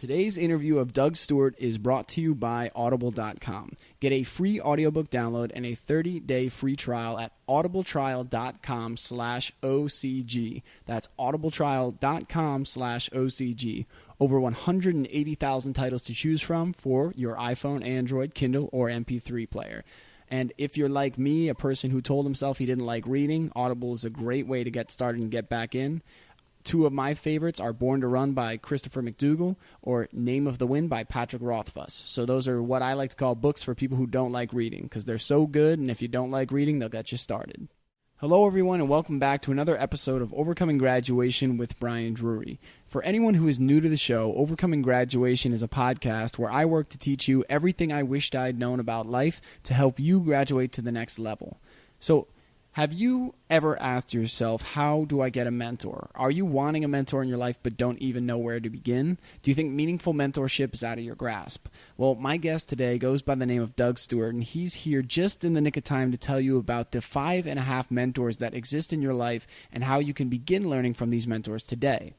Today's interview of Doug Stewart is brought to you by Audible.com. Get a free audiobook download and a 30-day free trial at audibletrial.com/OCG. That's audibletrial.com/OCG. Over 180,000 titles to choose from for your iPhone, Android, Kindle, or MP3 player. And if you're like me, a person who told himself he didn't like reading, Audible is a great way to get started and get back in. Two of my favorites are Born to Run by Christopher McDougall or Name of the Wind by Patrick Rothfuss. So those are what I like to call books for people who don't like reading because they're so good, and if you don't like reading, they'll get you started. Hello, everyone, and welcome back to another episode of Overcoming Graduation with Brian Drury. For anyone who is new to the show, Overcoming Graduation is a podcast where I work to teach you everything I wished I'd known about life to help you graduate to the next level. So, have you ever asked yourself, how do I get a mentor? Are you wanting a mentor in your life but don't even know where to begin? Do you think meaningful mentorship is out of your grasp? Well, my guest today goes by the name of Doug Stewart, and he's here just in the nick of time to tell you about the 5.5 mentors that exist in your life and how you can begin learning from these mentors today.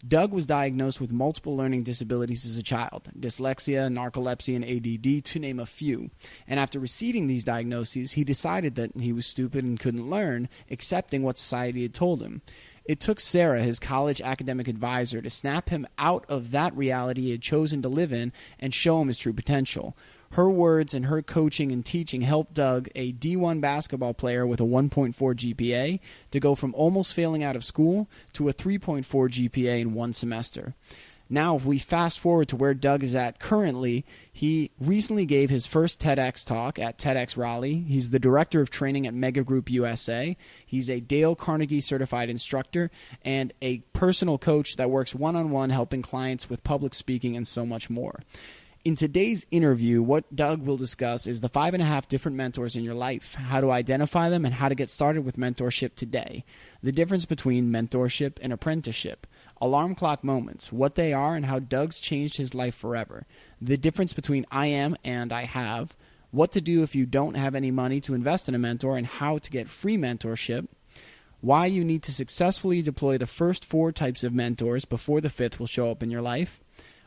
Doug was diagnosed with multiple learning disabilities as a child, dyslexia, narcolepsy, and ADD, to name a few. And after receiving these diagnoses, he decided that he was stupid and couldn't learn, accepting what society had told him. It took Sarah, his college academic advisor, to snap him out of that reality he had chosen to live in and show him his true potential. Her words and her coaching and teaching helped Doug, a D1 basketball player with a 1.4 GPA, to go from almost failing out of school to a 3.4 GPA in one semester. Now, if we fast forward to where Doug is at currently, he recently gave his first Tedx talk at Tedx Raleigh. He's the director of training at Mega Group USA. He's a Dale Carnegie certified instructor and a personal coach that works one-on-one helping clients with public speaking and so much more. In today's interview, what Doug will discuss is the 5.5 different mentors in your life, how to identify them, and how to get started with mentorship today, the difference between mentorship and apprenticeship, alarm clock moments, what they are and how Doug's changed his life forever, the difference between I am and I have, what to do if you don't have any money to invest in a mentor and how to get free mentorship, why you need to successfully deploy the first 4 types of mentors before the 5th will show up in your life,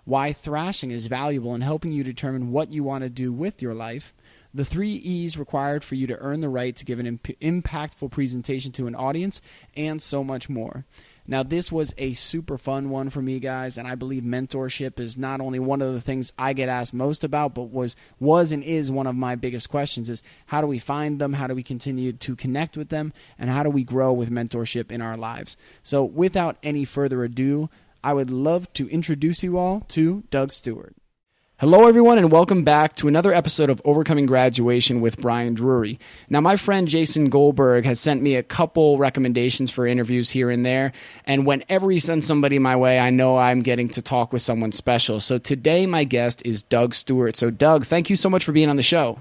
why thrashing is valuable in helping you determine what you want to do with your life, the 3 E's required for you to earn the right to give an impactful presentation to an audience, and so much more. Now, this was a super fun one for me, guys, and I believe mentorship is not only one of the things I get asked most about, but was and is one of my biggest questions is how do we find them, how do we continue to connect with them, and how do we grow with mentorship in our lives? So without any further ado, I would love to introduce you all to Doug Stewart. Hello, everyone, and welcome back to another episode of Overcoming Graduation with Brian Drury. Now, my friend Jason Goldberg has sent me a couple recommendations for interviews here and there, and whenever he sends somebody my way, I know I'm getting to talk with someone special. So today, my guest is Doug Stewart. So, Doug, thank you so much for being on the show.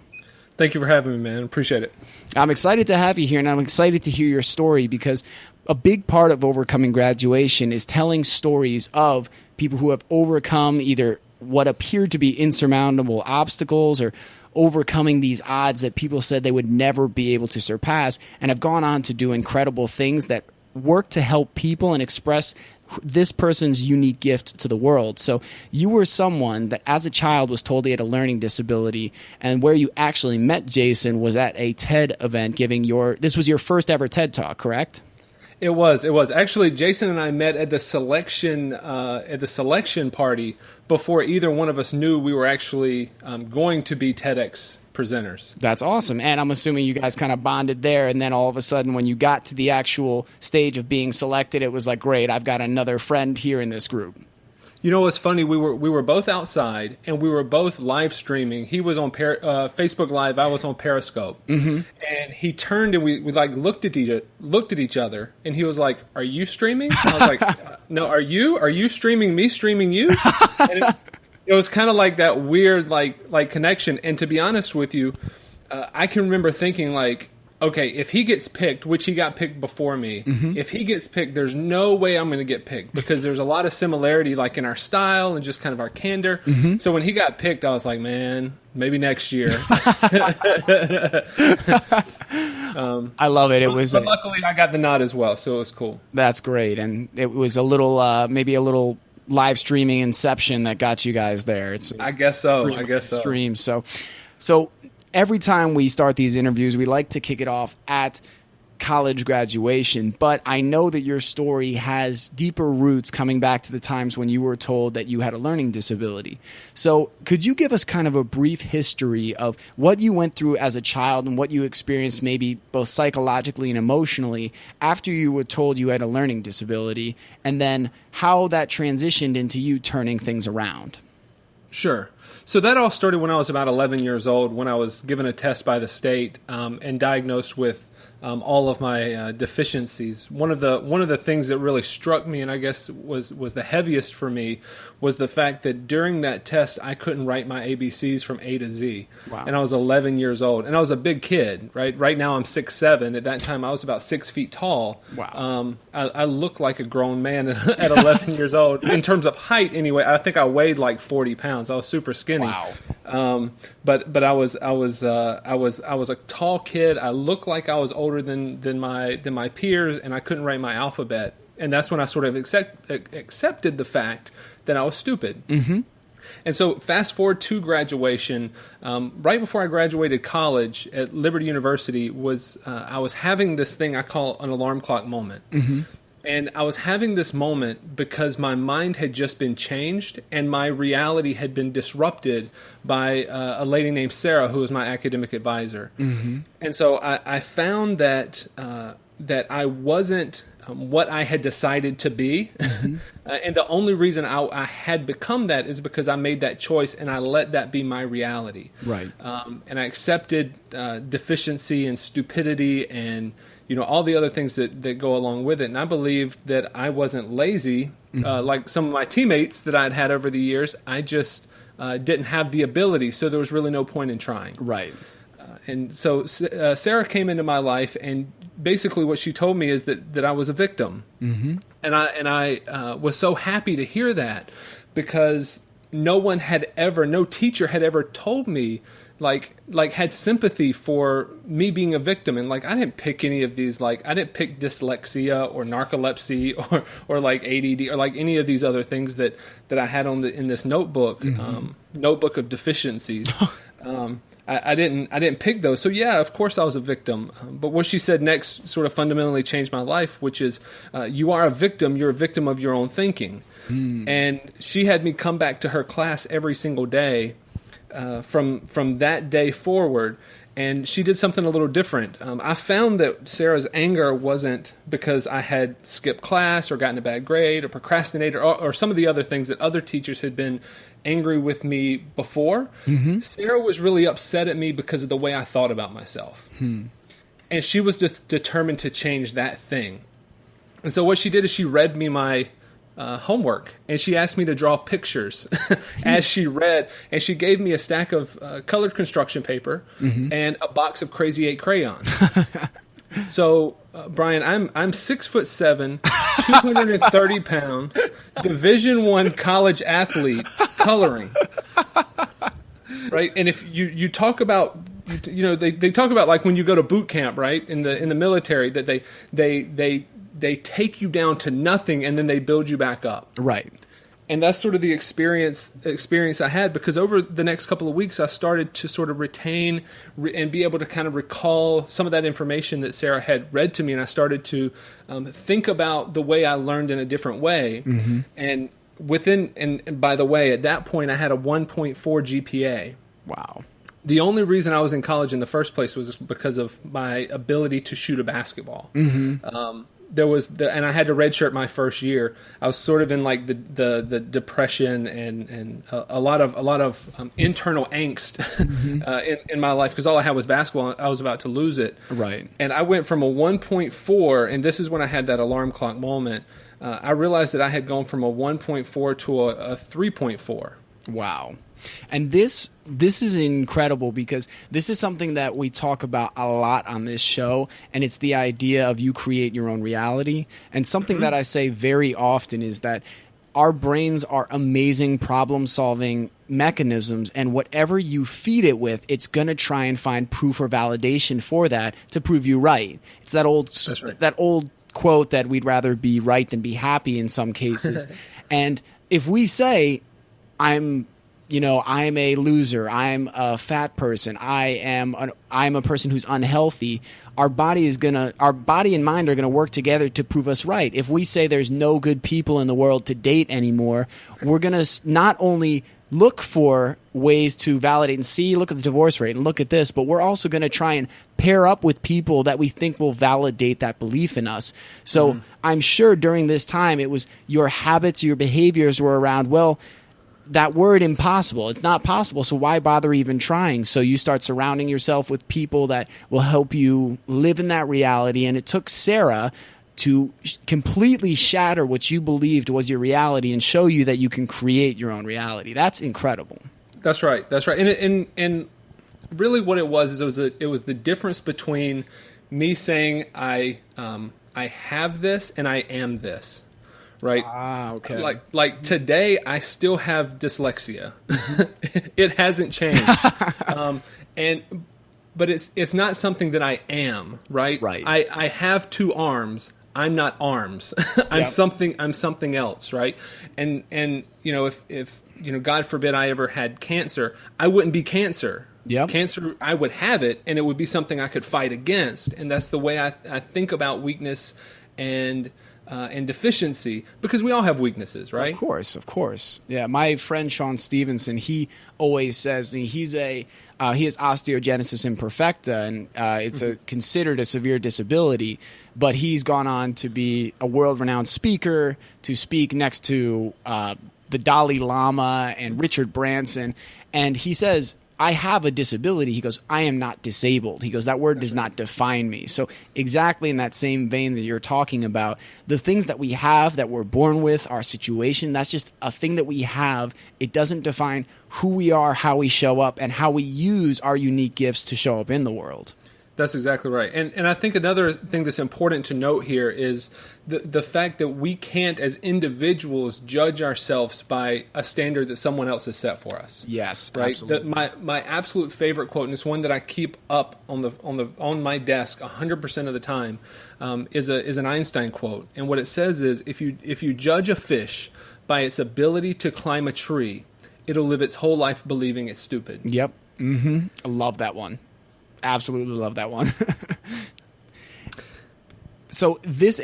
Thank you for having me, man. Appreciate it. I'm excited to have you here, and I'm excited to hear your story because a big part of Overcoming Graduation is telling stories of people who have overcome either what appeared to be insurmountable obstacles or overcoming these odds that people said they would never be able to surpass and have gone on to do incredible things that work to help people and express this person's unique gift to the world. So you were someone that as a child was told he had a learning disability, and where you actually met Jason was at a TED event this was your first ever TED Talk, correct? It was. Actually, Jason and I met at the selection party before either one of us knew we were actually going to be TEDx presenters. That's awesome. And I'm assuming you guys kind of bonded there, and then all of a sudden when you got to the actual stage of being selected, it was like, great, I've got another friend here in this group. You know what's funny? We were both outside and we were both live streaming. He was on Facebook Live. I was on Periscope. Mm-hmm. And he turned and we like looked at each other. And he was like, "Are you streaming?" I was like, "No. Are you streaming me? Streaming you?" And it was kind of like that weird like connection. And to be honest with you, I can remember thinking like, okay, if he gets picked, which he got picked before me, mm-hmm. If he gets picked, there's no way I'm going to get picked because there's a lot of similarity like in our style and just kind of our candor. Mm-hmm. So when he got picked, I was like, man, maybe next year. I love it. But luckily I got the nod as well, so it was cool. That's great. And it was a little, maybe a little live streaming inception that got you guys there. I guess so. Stream. So every time we start these interviews, we like to kick it off at college graduation, but I know that your story has deeper roots coming back to the times when you were told that you had a learning disability. So could you give us kind of a brief history of what you went through as a child and what you experienced maybe both psychologically and emotionally after you were told you had a learning disability, and then how that transitioned into you turning things around? Sure. So that all started when I was about 11 years old, when I was given a test by the state and diagnosed with all of my deficiencies. One of the things that really struck me, and I guess was the heaviest for me, was the fact that during that test I couldn't write my ABCs from A to Z. Wow. And I was 11 years old, and I was a big kid. Right now I'm 6'7". At that time I was about 6 feet tall. Wow. I looked like a grown man at 11 years old in terms of height. Anyway, I think I weighed like 40 pounds. I was super skinny. Wow. But I was a tall kid. I looked like I was older than my peers, and I couldn't write my alphabet. And that's when I sort of accepted the fact that I was stupid. Mm-hmm. And so fast forward to graduation, right before I graduated college at Liberty University, I was having this thing I call an alarm clock moment. Mm-hmm. And I was having this moment because my mind had just been changed and my reality had been disrupted by a lady named Sarah, who was my academic advisor. Mm-hmm. And so I found that I wasn't what I had decided to be. Mm-hmm. And the only reason I had become that is because I made that choice and I let that be my reality. Right. And I accepted deficiency and stupidity and all the other things that go along with it. And I believed that I wasn't lazy, like some of my teammates that I'd had over the years. I just didn't have the ability, so there was really no point in trying. Right. And so Sarah came into my life, and basically what she told me is that I was a victim. Mm-hmm. And I was so happy to hear that, because no teacher had ever told me, like had sympathy for me being a victim. And I didn't pick any of these, I didn't pick dyslexia or narcolepsy or like ADD or like any of these other things that I had in this notebook, mm-hmm. Notebook of deficiencies. I didn't pick those. So yeah, of course I was a victim. But what she said next sort of fundamentally changed my life, which is you are a victim. You're a victim of your own thinking. And she had me come back to her class every single day from that day forward. And she did something a little different. I found that Sarah's anger wasn't because I had skipped class or gotten a bad grade or procrastinated or some of the other things that other teachers had been angry with me before. Mm-hmm. Sarah was really upset at me because of the way I thought about myself. And she was just determined to change that thing. And so what she did is she read me my homework, and she asked me to draw pictures as she read, and she gave me a stack of colored construction paper mm-hmm. and a box of Crazy 8 crayons. So, Brian, I'm 6'7", 230 pound, Division I college athlete coloring, right? And if you talk about, they talk about like when you go to boot camp, right? In the military, that they take you down to nothing and then they build you back up. Right. And that's sort of the experience I had, because over the next couple of weeks, I started to sort of retain and be able to kind of recall some of that information that Sarah had read to me. And I started to think about the way I learned in a different way. Mm-hmm. And by the way, at that point, I had a 1.4 GPA. Wow. The only reason I was in college in the first place was because of my ability to shoot a basketball. Mm-hmm. And I had to redshirt my first year. I was sort of in like the depression and a lot of internal angst mm-hmm. in my life, because all I had was basketball. I was about to lose it. Right. And I went from a 1.4, and this is when I had that alarm clock moment. I realized that I had gone from a 1.4 to a 3.4. Wow. And this is incredible, because this is something that we talk about a lot on this show, and it's the idea of you create your own reality. And something mm-hmm. that I say very often is that our brains are amazing problem-solving mechanisms, and whatever you feed it with, it's going to try and find proof or validation for that to prove you right. It's that old quote that we'd rather be right than be happy in some cases. And if we say, I'm a loser, I'm a fat person, I'm a person who's unhealthy, our body and mind are going to work together to prove us right. If we say there's no good people in the world to date anymore, we're going to not only look for ways to validate and see, look at the divorce rate and look at this, but we're also going to try and pair up with people that we think will validate that belief in us. So I'm sure during this time, it was your habits, your behaviors were around, well, that word impossible, it's not possible, so why bother even trying? So you start surrounding yourself with people that will help you live in that reality. And it took Sarah to completely shatter what you believed was your reality and show you that you can create your own reality. That's incredible. That's right. And really what it was is it was the difference between me saying I have this and I am this. Right. Okay. Like today, I still have dyslexia. It hasn't changed. But it's not something that I am. Right. Right. I have two arms. I'm not arms. I'm something else. Right. And if God forbid I ever had cancer, I wouldn't be cancer. Yep. Cancer, I would have it, and it would be something I could fight against. And that's the way I think about weakness and deficiency, because we all have weaknesses, right? Of course. Yeah, my friend Sean Stevenson, he always says he has osteogenesis imperfecta, and it's considered a severe disability. But he's gone on to be a world-renowned speaker, to speak next to the Dalai Lama and Richard Branson, and he says, I have a disability. He goes, I am not disabled. He goes, that word does not define me. So exactly in that same vein that you're talking about, the things that we have that we're born with, our situation, that's just a thing that we have. It doesn't define who we are, how we show up, and how we use our unique gifts to show up in the world. That's exactly right. And I think another thing that's important to note here is the fact that we can't, as individuals, judge ourselves by a standard that someone else has set for us. Yes, right. absolutely. My absolute favorite quote, and it's one that I keep up on my desk 100% of the time, is an Einstein quote. And what it says is, if you judge a fish by its ability to climb a tree, it'll live its whole life believing it's stupid. Yep. I love that one. Absolutely love that one. So this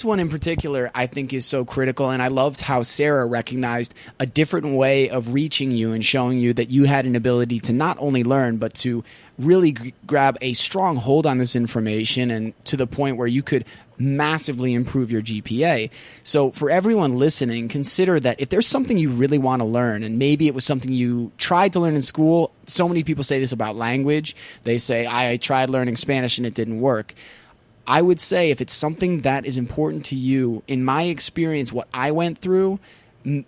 one in particular, I think, is so critical. And I loved how Sarah recognized a different way of reaching you and showing you that you had an ability to not only learn, but to really grab a strong hold on this information, and to the point where you could massively improve your GPA. So for everyone listening, consider that if there's something you really want to learn, and maybe it was something you tried to learn in school. So many people say this about language. They say, I tried learning Spanish and it didn't work. I would say if it's something that is important to you, in my experience, what I went through,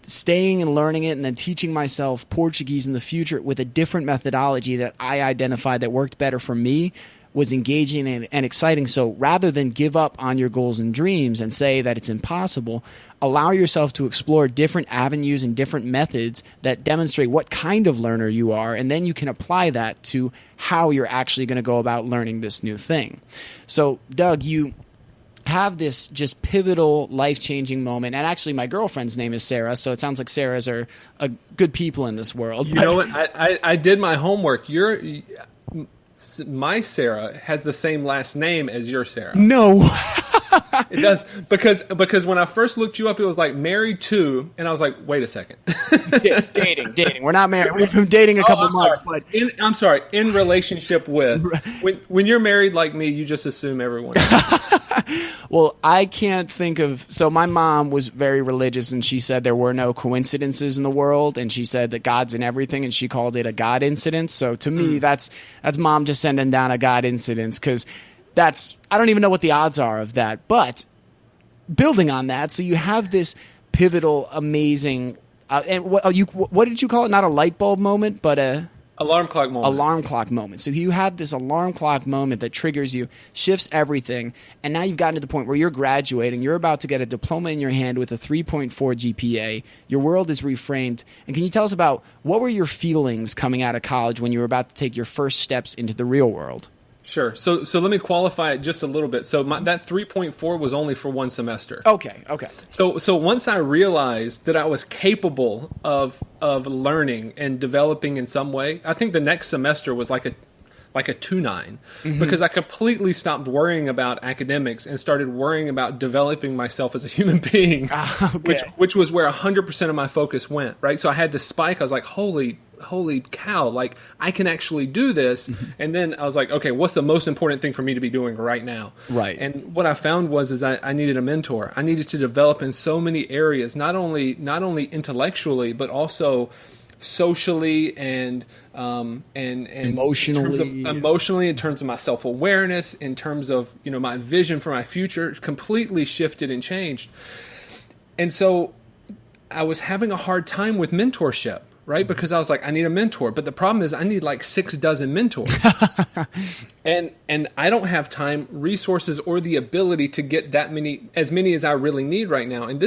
staying and learning it and then teaching myself Portuguese in the future with a different methodology that I identified that worked better for me, was engaging and exciting. So rather than give up on your goals and dreams and say that it's impossible, allow yourself to explore different avenues and different methods that demonstrate what kind of learner you are, and then you can apply that to how you're actually going to go about learning this new thing. So, Doug, you have this just pivotal, life-changing moment. And actually, my girlfriend's name is Sarah, so it sounds like Sarahs are good people in this world. You know what? I did my homework. My Sarah has the same last name as your Sarah. No. It does, because when I first looked you up, it was like married to, and I was like, wait a second. Dating. We're not married. We've been dating a couple months. But I'm sorry, in relationship with. When you're married like me, you just assume everyone else. Well, I can't think of... So my mom was very religious, and she said there were no coincidences in the world, and she said that God's in everything, and she called it a God incidence. So to me, that's mom just sending down a God incidence, because I don't even know what the odds are of that. But building on that, so you have this pivotal, amazing... and what did you call it? Not a light bulb moment, but a... Alarm clock moment. Alarm clock moment. So you have this alarm clock moment that triggers you, shifts everything, and now you've gotten to the point where you're graduating, you're about to get a diploma in your hand with a 3.4 GPA, your world is reframed. And can you tell us about what were your feelings coming out of college when you were about to take your first steps into the real world? Sure. So let me qualify it just a little bit. So that 3.4 was only for one semester. Okay. So once I realized that I was capable of learning and developing in some way, I think the next semester was like a 2.9 because I completely stopped worrying about academics and started worrying about developing myself as a human being, which was where 100% of my focus went, right? So I had this spike. I was like, holy cow, like I can actually do this. And then I was like, okay, what's the most important thing for me to be doing right now? Right. And what I found was I needed a mentor. I needed to develop in so many areas, not only intellectually, but also socially and emotionally, in terms of my self-awareness, in terms of, my vision for my future, completely shifted and changed. And so I was having a hard time with mentorship, right? Because I was like, I need a mentor. But the problem is I need like 6 dozen mentors. and I don't have time, resources, or the ability to get as many as I really need right now. And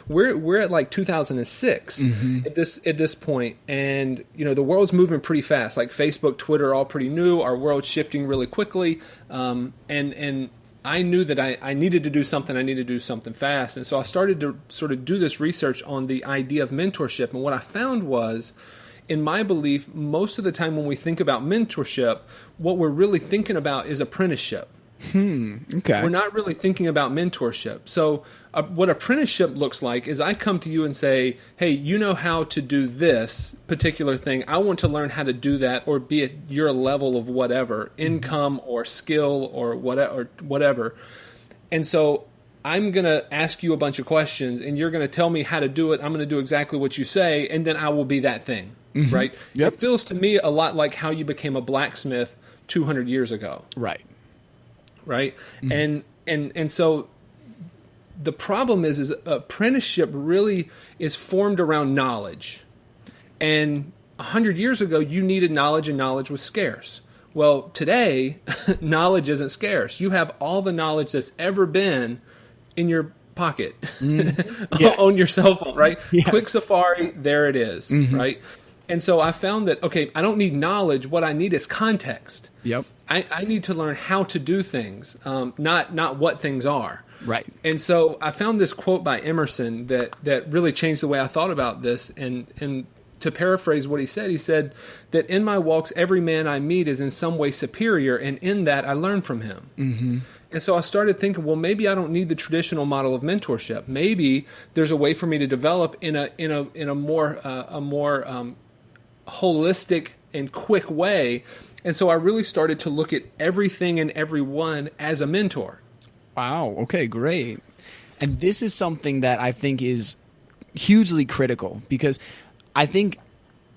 we're at like 2006 at this point. And, the world's moving pretty fast. Like Facebook, Twitter, all pretty new. Our world's shifting really quickly. And I knew that I needed to do something. I needed to do something fast. And so I started to sort of do this research on the idea of mentorship. And what I found was, in my belief, most of the time when we think about mentorship, what we're really thinking about is apprenticeship. Okay. We're not really thinking about mentorship. So what apprenticeship looks like is I come to you and say, hey, you know how to do this particular thing. I want to learn how to do that, or be at your level of whatever, income or skill or whatever. And so I'm going to ask you a bunch of questions, and you're going to tell me how to do it. I'm going to do exactly what you say, and then I will be that thing, right? Yep. It feels to me a lot like how you became a blacksmith 200 years ago. Right. And so the problem is apprenticeship really is formed around knowledge. And 100 years ago, you needed knowledge, and knowledge was scarce. Well, today, knowledge isn't scarce. You have all the knowledge that's ever been in your pocket, on your cell phone, right? Yes. Click Safari, there it is, right? And so I found that, okay, I don't need knowledge. What I need is context. Yep. I need to learn how to do things, not what things are. Right. And so I found this quote by Emerson that really changed the way I thought about this. And to paraphrase what he said that in my walks, every man I meet is in some way superior, and in that I learn from him. And so I started thinking, well, maybe I don't need the traditional model of mentorship. Maybe there's a way for me to develop in a more holistic and quick way. And so I really started to look at everything and everyone as a mentor. Wow. Okay, great. And this is something that I think is hugely critical, because I think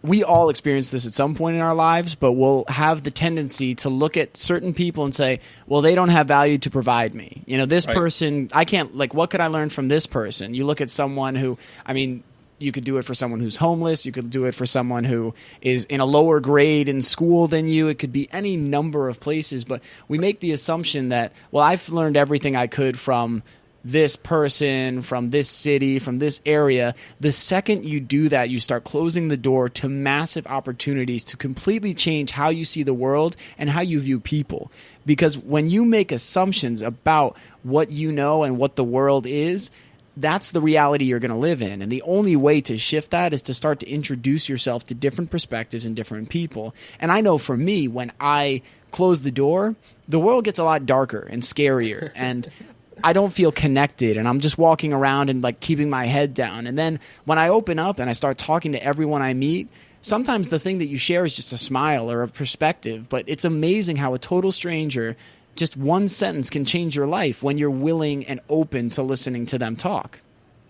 we all experience this at some point in our lives, but we'll have the tendency to look at certain people and say, well, they don't have value to provide me. This person, I can't, what could I learn from this person? You look at someone who, you could do it for someone who's homeless. You could do it for someone who is in a lower grade in school than you. It could be any number of places. But we make the assumption that, well, I've learned everything I could from this person, from this city, from this area. The second you do that, you start closing the door to massive opportunities to completely change how you see the world and how you view people. Because when you make assumptions about what you know and what the world is, that's the reality you're going to live in. And the only way to shift that is to start to introduce yourself to different perspectives and different people. And I know for me, when I close the door, the world gets a lot darker and scarier. And I don't feel connected, and I'm just walking around and keeping my head down. And then when I open up and I start talking to everyone I meet, sometimes the thing that you share is just a smile or a perspective. But it's amazing how a total stranger, just one sentence, can change your life when you're willing and open to listening to them talk.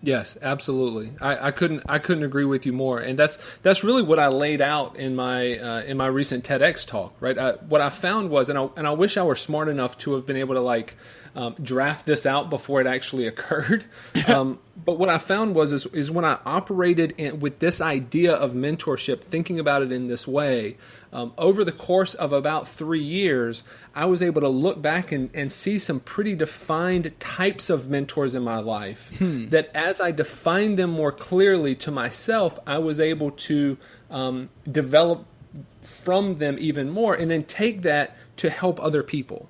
Yes, absolutely. I couldn't agree with you more. And that's really what I laid out in my recent Tedx talk, right? What I found was, and I wish I were smart enough to have been able to draft this out before it actually occurred. But what I found is when I operated with this idea of mentorship, thinking about it in this way, over the course of about 3 years, I was able to look back and see some pretty defined types of mentors in my life that as I defined them more clearly to myself, I was able to develop from them even more, and then take that to help other people.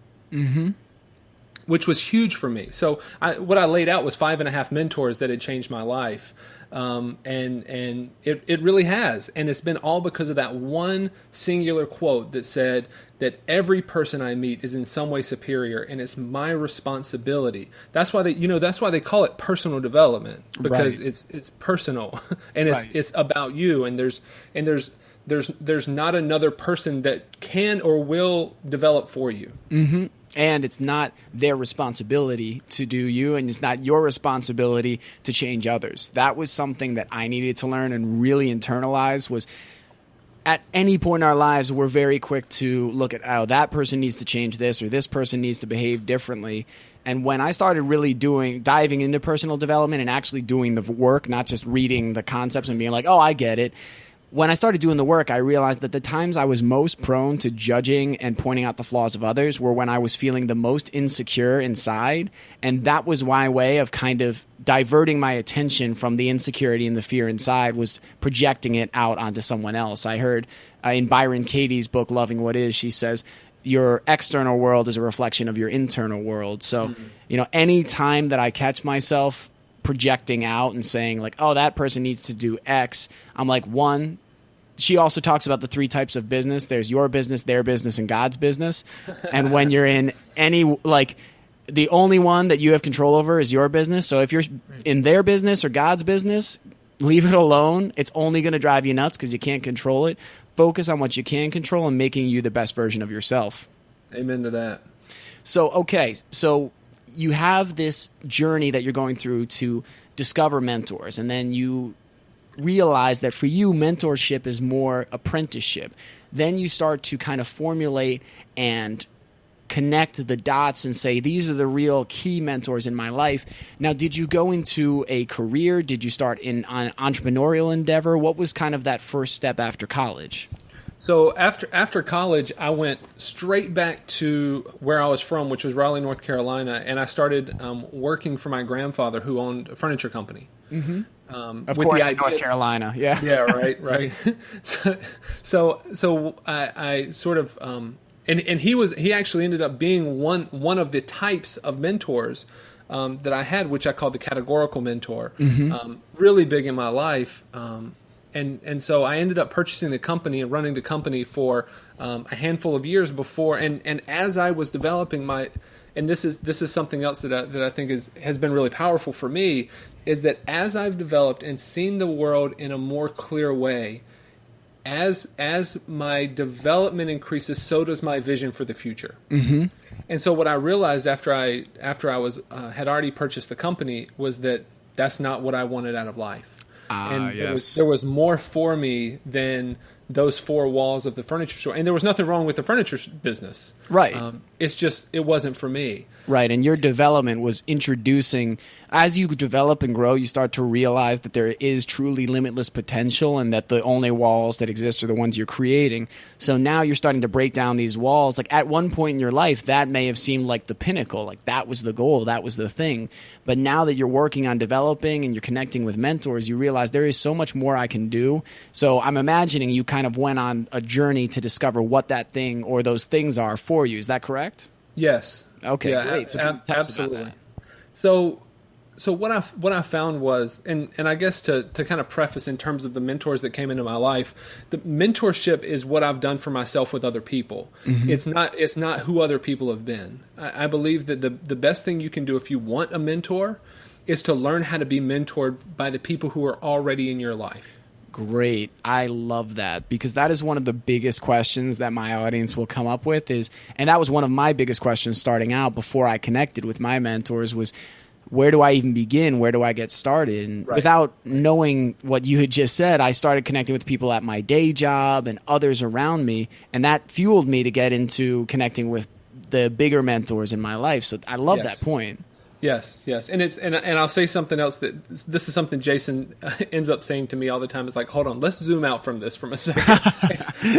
Which was huge for me. So what I laid out was 5.5 mentors that had changed my life. And it really has. And it's been all because of that one singular quote that said that every person I meet is in some way superior, and it's my responsibility. That's why they call it personal development, because it's personal and it's about you. And there's not another person that can or will develop for you. Mm-hmm. And it's not their responsibility to do you, and it's not your responsibility to change others. That was something that I needed to learn and really internalize. Was at any point in our lives, we're very quick to look at, oh, that person needs to change this, or this person needs to behave differently. And when I started really diving into personal development and actually doing the work, not just reading the concepts and being like, oh, I get it. When I started doing the work, I realized that the times I was most prone to judging and pointing out the flaws of others were when I was feeling the most insecure inside. And that was my way of kind of diverting my attention from the insecurity and the fear inside, was projecting it out onto someone else. I heard in Byron Katie's book, Loving What Is, she says, your external world is a reflection of your internal world. So, any time that I catch myself projecting out and saying like, oh, that person needs to do X, I'm like, one, she also talks about the 3 types of business. There's your business, their business, and God's business. And when you're in the only one that you have control over is your business. So if you're in their business or God's business, leave it alone. It's only going to drive you nuts because you can't control it. Focus on what you can control and making you the best version of yourself. Amen to that. So you have this journey that you're going through to discover mentors, and then you realize that for you, mentorship is more apprenticeship. Then you start to kind of formulate and connect the dots and say, these are the real key mentors in my life. Now, did you go into a career? Did you start in an entrepreneurial endeavor? What was kind of that first step after college? So after college, I went straight back to where I was from, which was Raleigh, North Carolina, and I started working for my grandfather, who owned a furniture company. Mm-hmm. Of course, in North Carolina, yeah. Yeah, right. So I sort of and he actually ended up being one of the types of mentors that I had, which I called the categorical mentor. Mm-hmm. Really big in my life. And so I ended up purchasing the company and running the company for a handful of years before. And as I was developing and this is something else that I think has been really powerful for me, is that as I've developed and seen the world in a more clear way, as my development increases, so does my vision for the future. Mm-hmm. And so what I realized after I was had already purchased the company was that that's not what I wanted out of life. And there was more for me than those 4 walls of the furniture store. And there was nothing wrong with the furniture business. Right. It's just, it wasn't for me. Right. And your development was introducing, as you develop and grow, you start to realize that there is truly limitless potential, and that the only walls that exist are the ones you're creating. So now you're starting to break down these walls. Like at one point in your life, that may have seemed like the pinnacle, like that was the goal, that was the thing. But now that you're working on developing and you're connecting with mentors, you realize there is so much more I can do. So I'm imagining you kind of went on a journey to discover what that thing or those things are for you. Is that correct? Yes. Okay, yeah, great. So absolutely. So what I found was, and I guess to kind of preface in terms of the mentors that came into my life, the mentorship is what I've done for myself with other people. Mm-hmm. It's not who other people have been. I believe that the best thing you can do if you want a mentor is to learn how to be mentored by the people who are already in your life. Great. I love that, because that is one of the biggest questions that my audience will come up with and that was one of my biggest questions starting out before I connected with my mentors was, where do I even begin? Where do I get started? And without knowing what you had just said, I started connecting with people at my day job and others around me, and that fueled me to get into connecting with the bigger mentors in my life. So I love that point. Yes. And I'll say something else, that this is something Jason ends up saying to me all the time. It's like, hold on, let's zoom out from this for a second.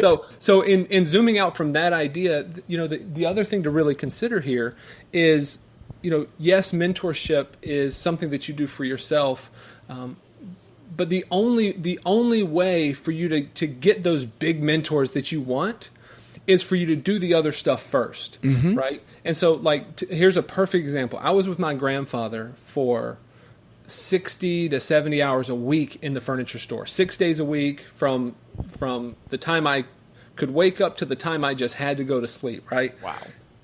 So in zooming out from that idea, the other thing to really consider here is, yes, mentorship is something that you do for yourself, but the only way for you to get those big mentors that you want is for you to do the other stuff first, right? And so, like, here's a perfect example. I was with my grandfather for 60 to 70 hours a week in the furniture store, 6 days a week from the time I could wake up to the time I just had to go to sleep, right? Wow.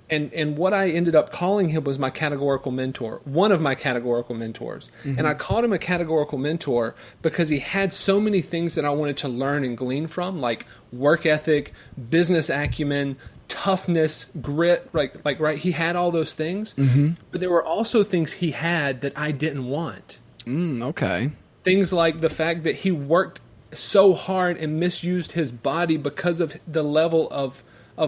And what I ended up calling him was my categorical mentor, one of my categorical mentors. And I called him a categorical mentor because he had so many things that I wanted to learn and glean from, like work ethic, business acumen, toughness, grit, right? He had all those things, but there were also things he had that I didn't want. Okay. Things like the fact that he worked so hard and misused his body because of the level of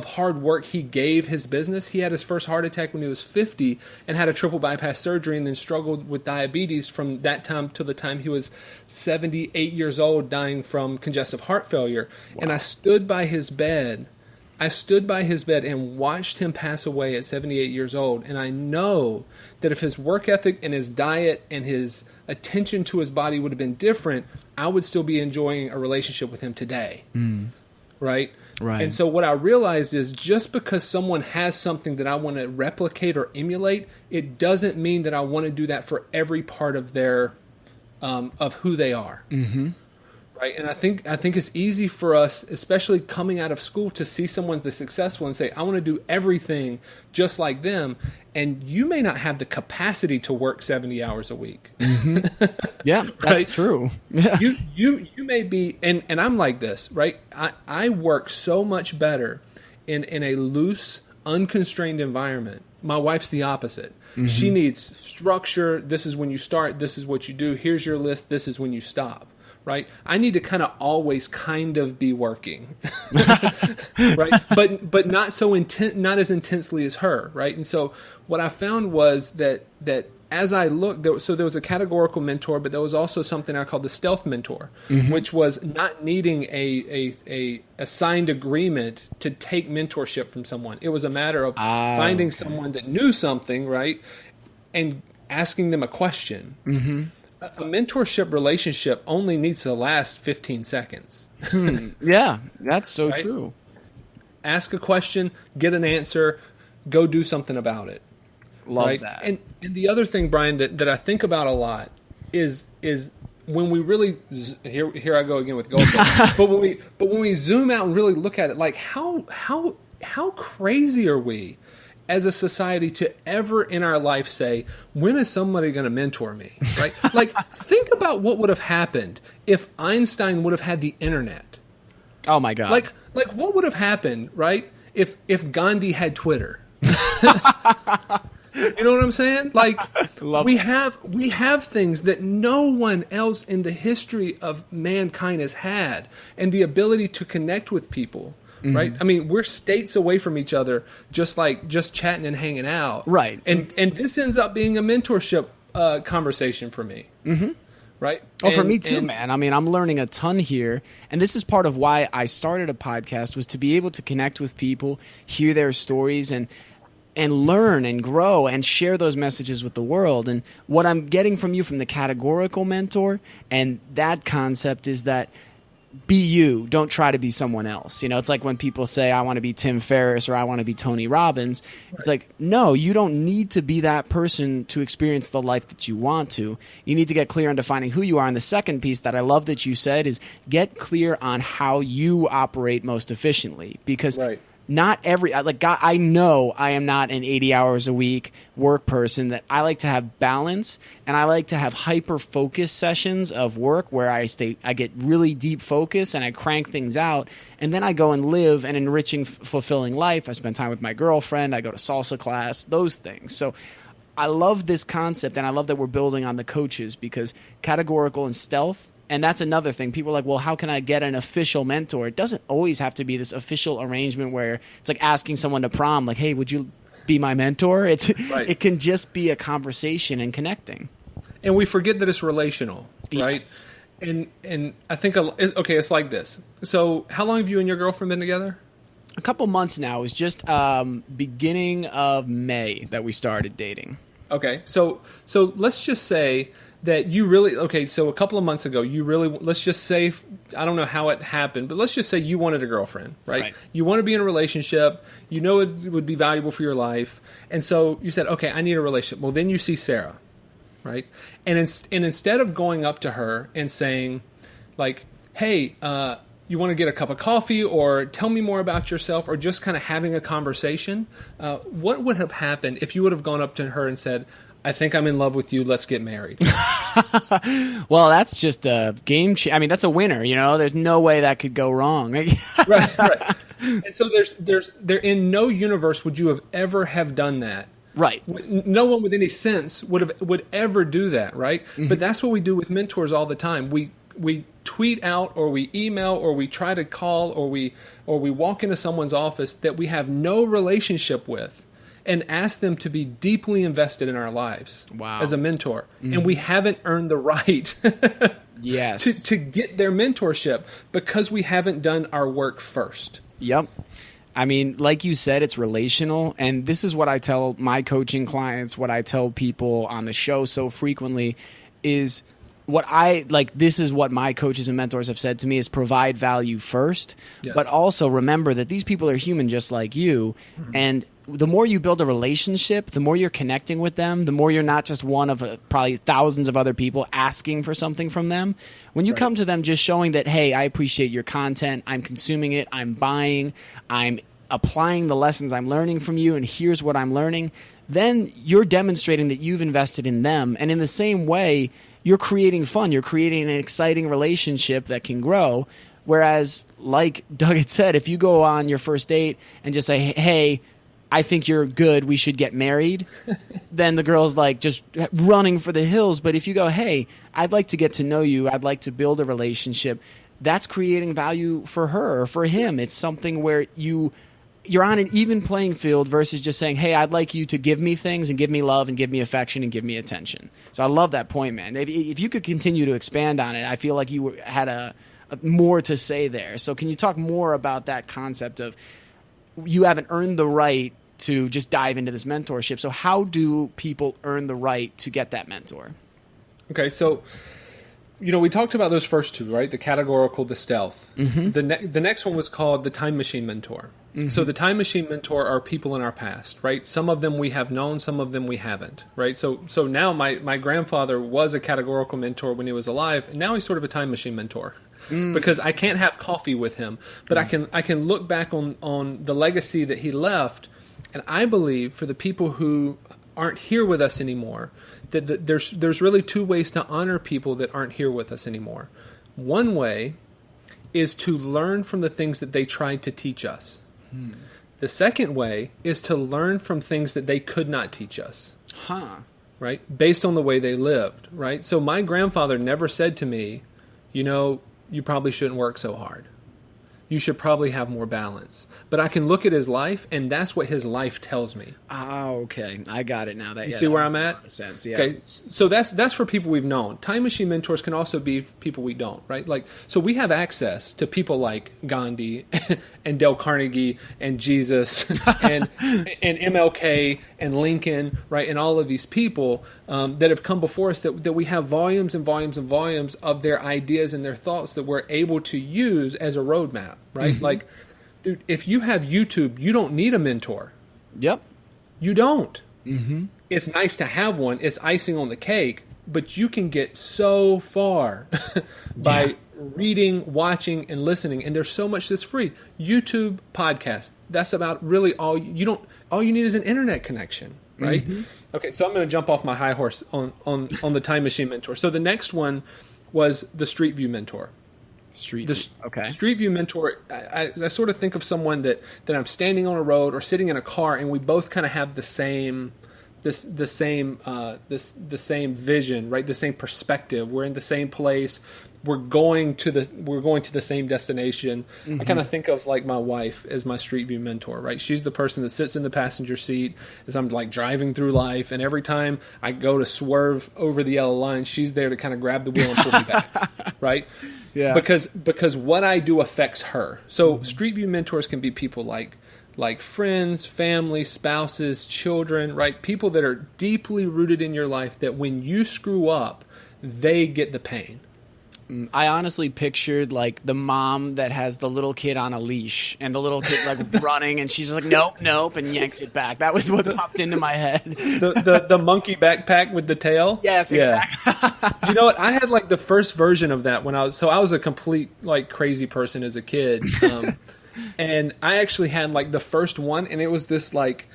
hard work he gave his business. He had his first heart attack when he was 50 and had a triple bypass surgery and then struggled with diabetes from that time to the time he was 78 years old, dying from congestive heart failure. Wow. And I stood by his bed. And watched him pass away at 78 years old. And I know that if his work ethic and his diet and his attention to his body would have been different, I would still be enjoying a relationship with him today. Right? Right. And so what I realized is just because someone has something that I want to replicate or emulate, it doesn't mean that I want to do that for every part of their of who they are. Right. And I think it's easy for us, especially coming out of school, to see someone that's successful and say, I want to do everything just like them. And you may not have the capacity to work 70 hours a week. Yeah, that's right? true. Yeah. You may be, and I'm like this, right? I work so much better in a loose, unconstrained environment. My wife's the opposite. She needs structure. This is when you start. This is what you do. Here's your list. This is when you stop. Right, I need to kind of always kind of be working, right? But not so not as intensely as her, right? And so what I found was that as I looked, there was a categorical mentor, but there was also something I called the stealth mentor, which was not needing a signed agreement to take mentorship from someone. It was a matter of finding someone that knew something, right, and asking them a question. A mentorship relationship only needs to last 15 seconds. Yeah, that's so right? true. Ask a question, get an answer, go do something about it. Love that. And the other thing, Brian, that I think about a lot is when we really here I go again with goalposts. but when we zoom out and really look at it, like how crazy are we as a society to ever in our life say, when is somebody going to mentor me, right? Like, think about what would have happened if Einstein would have had the internet. Oh my God. Like what would have happened, right? If Gandhi had Twitter. You know what I'm saying? Like, we have things that no one else in the history of mankind has had, and the ability to connect with people. Right? I mean, we're states away from each other, just chatting and hanging out. Right. And this ends up being a mentorship conversation for me. Right? Oh, for me too, man. I mean, I'm learning a ton here. And this is part of why I started a podcast, was to be able to connect with people, hear their stories, and learn and grow and share those messages with the world. And what I'm getting from you from the categorical mentor and that concept is that be you. Don't try to be someone else. You know, it's like when people say, I want to be Tim Ferriss or I want to be Tony Robbins. Right. It's like, no, you don't need to be that person to experience the life that you want to. You need to get clear on defining who you are. And the second piece that I love that you said is get clear on how you operate most efficiently. Because not every, like, God, I know I am not an 80 hours a week work person, that I like to have balance, and I like to have hyper focus sessions of work where I get really deep focus and I crank things out, and then I go and live an enriching, fulfilling life. I spend time with my girlfriend. I go to salsa class, those things. So I love this concept, and I love that we're building on the coaches, because categorical and stealth. And that's another thing. People are like, well, how can I get an official mentor? It doesn't always have to be this official arrangement where it's like asking someone to prom, like, hey, would you be my mentor? It can just be a conversation and connecting. And we forget that it's relational, right? Yes. And I think, okay, it's like this. So how long have you and your girlfriend been together? A couple months now. It was just beginning of May that we started dating. Okay. So let's just say that you really, okay, so a couple of months ago, you really, let's just say, I don't know how it happened, but let's just say you wanted a girlfriend, right? You want to be in a relationship, you know it would be valuable for your life, and so you said, okay, I need a relationship. Well, then you see Sarah, right? And instead of going up to her and saying, like, hey, you want to get a cup of coffee, or tell me more about yourself, or just kind of having a conversation, what would have happened if you would have gone up to her and said, I think I'm in love with you, let's get married? Well, that's just a game I mean, that's a winner, you know? There's no way that could go wrong. Right. And so there in no universe would you have ever have done that. Right. No one with any sense would ever do that, right? Mm-hmm. But that's what we do with mentors all the time. We tweet out, or we email, or we try to call, or we walk into someone's office that we have no relationship with and ask them to be deeply invested in our lives as a mentor. Mm-hmm. And we haven't earned the right to get their mentorship because we haven't done our work first. Yep. I mean, like you said, it's relational. And this is what I tell my coaching clients, what I tell people on the show so frequently is this is what my coaches and mentors have said to me is provide value first, but also remember that these people are human just like you. Mm-hmm. And the more you build a relationship, the more you're connecting with them, the more you're not just one of probably thousands of other people asking for something from them. When you come to them just showing that, hey, I appreciate your content, I'm consuming it, I'm buying, I'm applying the lessons I'm learning from you, and here's what I'm learning, then you're demonstrating that you've invested in them. And in the same way, you're creating fun. You're creating an exciting relationship that can grow. Whereas, like Doug had said, if you go on your first date and just say, hey, I think you're good, we should get married, then the girl's like just running for the hills. But if you go, hey, I'd like to get to know you, I'd like to build a relationship, that's creating value for her or for him. It's something where you're on an even playing field versus just saying, hey, I'd like you to give me things and give me love and give me affection and give me attention. So I love that point, man. If you could continue to expand on it, I feel like you had a more to say there. So can you talk more about that concept of you haven't earned the right to just dive into this mentorship? So how do people earn the right to get that mentor? Okay, so we talked about those first two, right? The categorical, the stealth. Mm-hmm. The next one was called the time machine mentor. Mm-hmm. So the time machine mentor are people in our past, right? Some of them we have known, some of them we haven't, right? So now my grandfather was a categorical mentor when he was alive, and now he's sort of a time machine mentor. Because I can't have coffee with him, but I can look back on the legacy that he left, and I believe for the people who aren't here with us anymore, that there's really two ways to honor people that aren't here with us anymore. One way is to learn from the things that they tried to teach us. The second way is to learn from things that they could not teach us. Right? Based on the way they lived, right? So my grandfather never said to me, you probably shouldn't work so hard. You should probably have more balance. But I can look at his life, and that's what his life tells me. Oh, okay. I got it now. You see where I'm at? Makes sense, yeah. Okay, so that's for people we've known. Time machine mentors can also be people we don't, right? So we have access to people like Gandhi and Dale Carnegie and Jesus and MLK and Lincoln, right? And all of these people that have come before us that we have volumes and volumes and volumes of their ideas and their thoughts that we're able to use as a roadmap. Right? Mm-hmm. Dude, if you have YouTube, you don't need a mentor. Yep. You don't. Mm-hmm. It's nice to have one. It's icing on the cake, but you can get so far by reading, watching, and listening. And there's so much that's free. YouTube podcast. That's about really all you need is an internet connection. Right? Mm-hmm. Okay, so I'm going to jump off my high horse on the time machine mentor. So the next one was the Street View mentor. Street View mentor, I sort of think of someone that I'm standing on a road or sitting in a car, and we both kind of have the same vision, right? The same perspective. We're in the same place. We're going to the same destination. Mm-hmm. I kind of think of like my wife as my Street View mentor, right? She's the person that sits in the passenger seat as I'm like driving through life, and every time I go to swerve over the yellow line, she's there to kind of grab the wheel and pull me back, right? Yeah. Because what I do affects her. So Street View mentors can be people like friends, family, spouses, children, right? People that are deeply rooted in your life that when you screw up, they get the pain. I honestly pictured like the mom that has the little kid on a leash and the little kid like running and she's like, nope, and yanks it back. That was what popped into my head. The monkey backpack with the tail? Yes, exactly. Yeah. You know what? I had like the first version of that when I was a complete like crazy person as a kid. And I actually had like the first one, and it was this like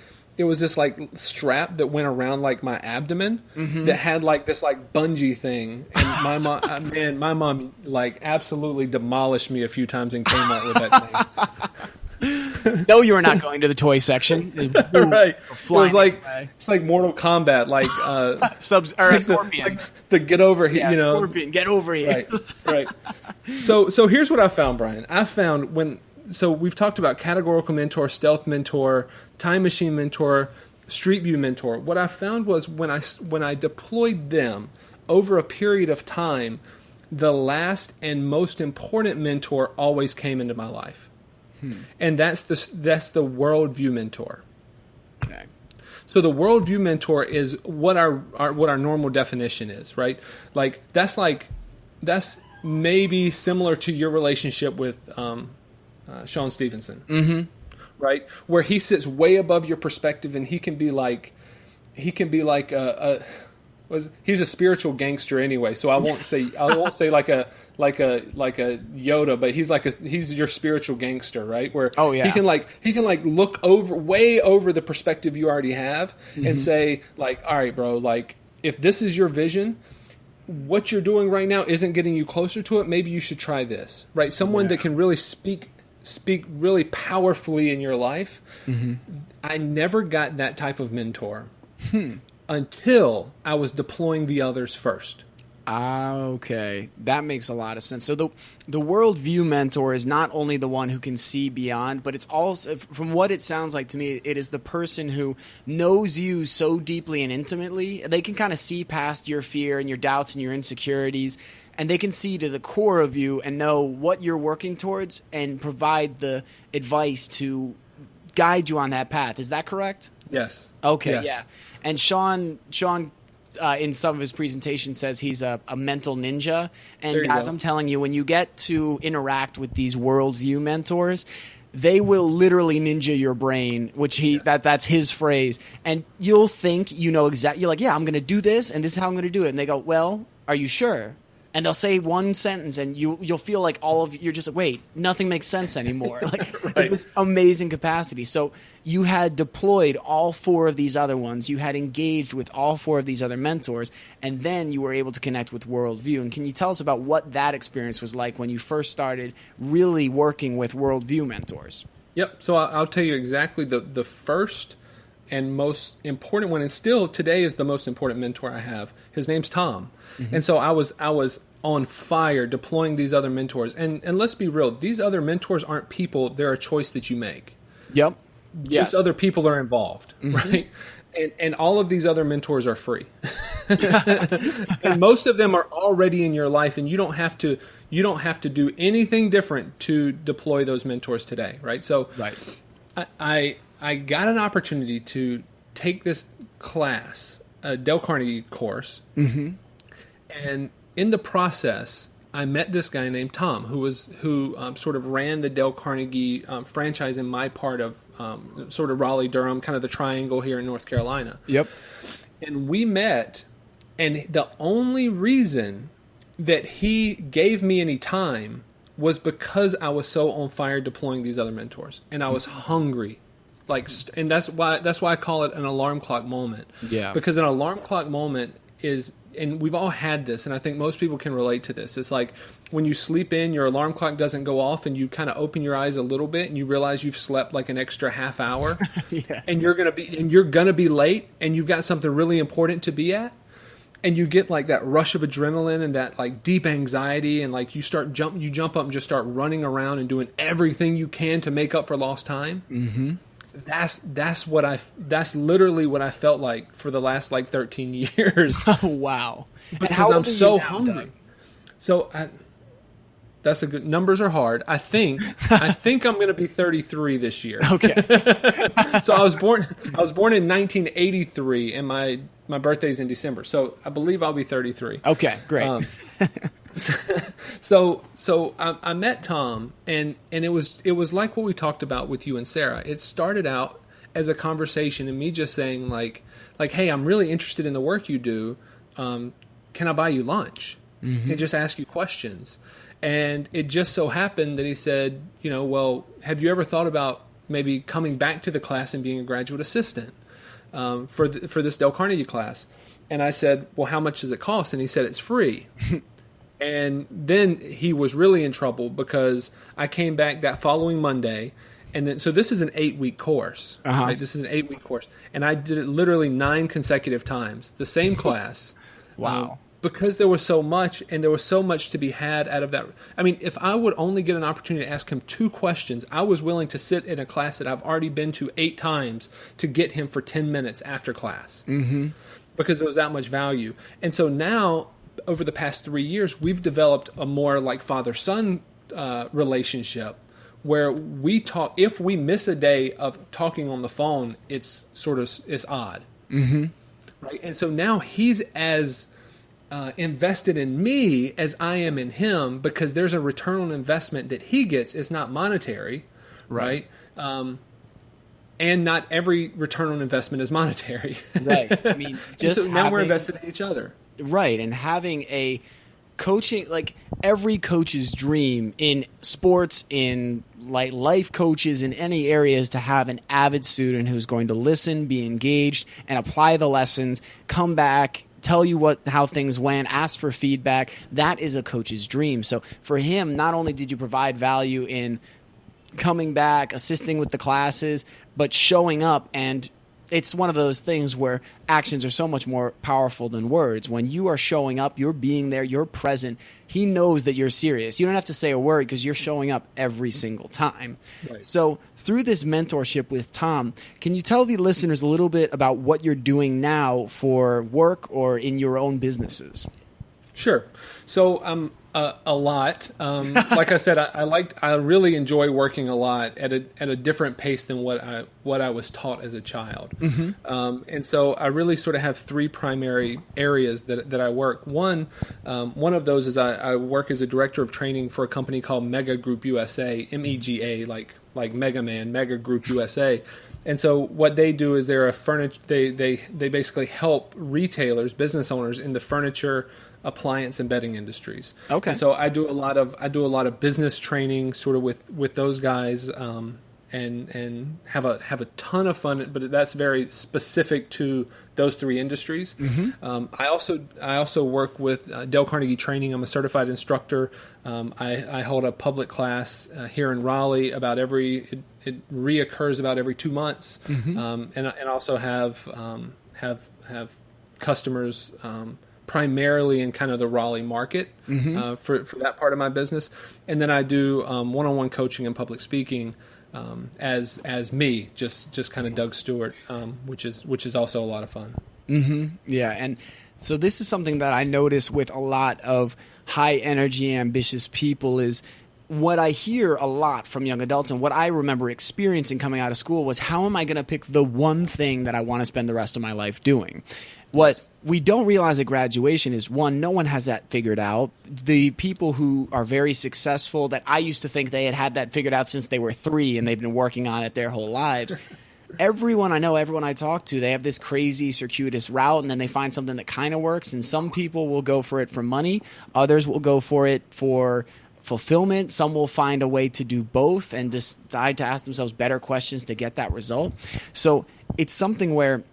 strap that went around like my abdomen that had like this like bungee thing. And my mom like absolutely demolished me a few times and came out with that thing. No, you were not going to the toy section. Right. It was like it's like Mortal Kombat, like Scorpion. Like the get over here, yeah, Scorpion, get over here. Right. So here's what I found, Brian. So we've talked about categorical mentor, stealth mentor, time machine mentor, street view mentor. What I found was when I deployed them over a period of time, the last and most important mentor always came into my life. And that's the worldview mentor. Okay. So the worldview mentor is what our normal definition is, right? Like that's maybe similar to your relationship with Sean Stevenson, right? Where he sits way above your perspective, and he can be like he's a spiritual gangster anyway. So I won't say like a Yoda, but he's your spiritual gangster, right? Where he can look way over the perspective you already have and say like, all right, bro, like if this is your vision, what you're doing right now isn't getting you closer to it. Maybe you should try this, right? Someone that can really speak really powerfully in your life. I never got that type of mentor until I was deploying the others first. Okay, that makes a lot of sense. So the worldview mentor is not only the one who can see beyond, but it's also, from what it sounds like to me, it is the person who knows you so deeply and intimately. They can kind of see past your fear and your doubts and your insecurities, and they can see to the core of you and know what you're working towards and provide the advice to guide you on that path. Is that correct? Yes. Okay, yes. Yeah. And Sean in some of his presentations says he's a mental ninja. And guys, I'm telling you, when you get to interact with these worldview mentors, they will literally ninja your brain, which that's his phrase. And you'll think you know exactly. You're like, yeah, I'm going to do this, and this is how I'm going to do it. And they go, well, are you sure? And they'll say one sentence, and you'll feel like you're just like, wait, nothing makes sense anymore. Like right. This amazing capacity. So you had deployed all four of these other ones. You had engaged with all four of these other mentors, and then you were able to connect with Worldview. And can you tell us about what that experience was like when you first started really working with Worldview mentors? Yep. So I'll tell you exactly the first and most important one, and still today is the most important mentor I have. His name's Tom. And so I was on fire deploying these other mentors. And let's be real, these other mentors aren't people, they're a choice that you make. Yep. Just other people are involved, right? And all of these other mentors are free. And most of them are already in your life, and you don't have to do anything different to deploy those mentors today, right? So I got an opportunity to take this class, a Dale Carnegie course, and in the process, I met this guy named Tom, who sort of ran the Dale Carnegie franchise in my part of sort of Raleigh-Durham, kind of the triangle here in North Carolina. Yep. And we met, and the only reason that he gave me any time was because I was so on fire deploying these other mentors, and I was hungry. And that's why I call it an alarm clock moment. Yeah. Because an alarm clock moment is, and we've all had this, and I think most people can relate to this. It's like when you sleep in, your alarm clock doesn't go off, and you kind of open your eyes a little bit, and you realize you've slept like an extra half hour, yes. and you're gonna be late, and you've got something really important to be at, and you get like that rush of adrenaline and that like deep anxiety, and like you jump up and just start running around and doing everything you can to make up for lost time. Mm-hmm. That's literally what I felt like for the last like 13 years. Oh, wow. Because I'm so hungry. Doug? So that's a good, numbers are hard. I think I'm going to be 33 this year. Okay. So I was born in 1983, and my my birthday's in December, so I believe I'll be 33. Okay, great. So I met Tom, and it was like what we talked about with you and Sarah. It started out as a conversation and me just saying like, hey, I'm really interested in the work you do. Can I buy you lunch? And just ask you questions. And it just so happened that he said, well, have you ever thought about maybe coming back to the class and being a graduate assistant for this Dale Carnegie class? And I said, well, how much does it cost? And he said, it's free. And then he was really in trouble because I came back that following Monday. And then, so this is an 8-week course, right? This is an 8-week course. And I did it literally 9 consecutive times, the same class. Wow. Because there was so much, and there was so much to be had out of that. I mean, if I would only get an opportunity to ask him 2 questions, I was willing to sit in a class that I've already been to 8 times to get him for 10 minutes after class. Because there was that much value. And so now, over the past 3 years, we've developed a more like father-son relationship where we talk. If we miss a day of talking on the phone, it's odd. Right? And so now he's as invested in me as I am in him, because there's a return on investment that he gets. It's not monetary, right? And not every return on investment is monetary. Right. I mean, just so now we're invested in each other. Right. And having a coaching, like every coach's dream in sports, in like life coaches, in any areas, to have an avid student who's going to listen, be engaged, and apply the lessons, come back, tell you how things went, ask for feedback. That is a coach's dream. So for him, not only did you provide value in coming back, assisting with the classes, but showing up. And it's one of those things where actions are so much more powerful than words. When you are showing up, you're being there, you're present. He knows that you're serious. You don't have to say a word because you're showing up every single time. Right. So through this mentorship with Tom, can you tell the listeners a little bit about what you're doing now for work or in your own businesses? Sure. So a lot. Like I said, I really enjoy working a lot at a different pace than what I was taught as a child. And so I really sort of have 3 primary areas that I work. One of those is I work as a director of training for a company called Mega Group USA, MEGA, like Mega Man, Mega Group USA. And so what they do is they're they basically help retailers, business owners in the furniture, appliance, and bedding industries. Okay. And so I do a lot of business training sort of with those guys, and have a ton of fun, but that's very specific to those 3 industries. I also work with Dale Carnegie Training. I'm a certified instructor. I hold a public class here in Raleigh it reoccurs about every 2 months, and also have customers primarily in kind of the Raleigh market for that part of my business, and then I do one-on-one coaching and public speaking as me, just kind of Doug Stewart, which is also a lot of fun. Yeah, and so this is something that I notice with a lot of high energy, ambitious people is what I hear a lot from young adults, and what I remember experiencing coming out of school was, how am I going to pick the one thing that I want to spend the rest of my life doing? What we don't realize at graduation is, one, no one has that figured out. The people who are very successful, that I used to think they had that figured out since they were 3 and they've been working on it their whole lives. Everyone I know, everyone I talk to, they have this crazy circuitous route, and then they find something that kind of works. And some people will go for it for money. Others will go for it for fulfillment. Some will find a way to do both and decide to ask themselves better questions to get that result. So it's something where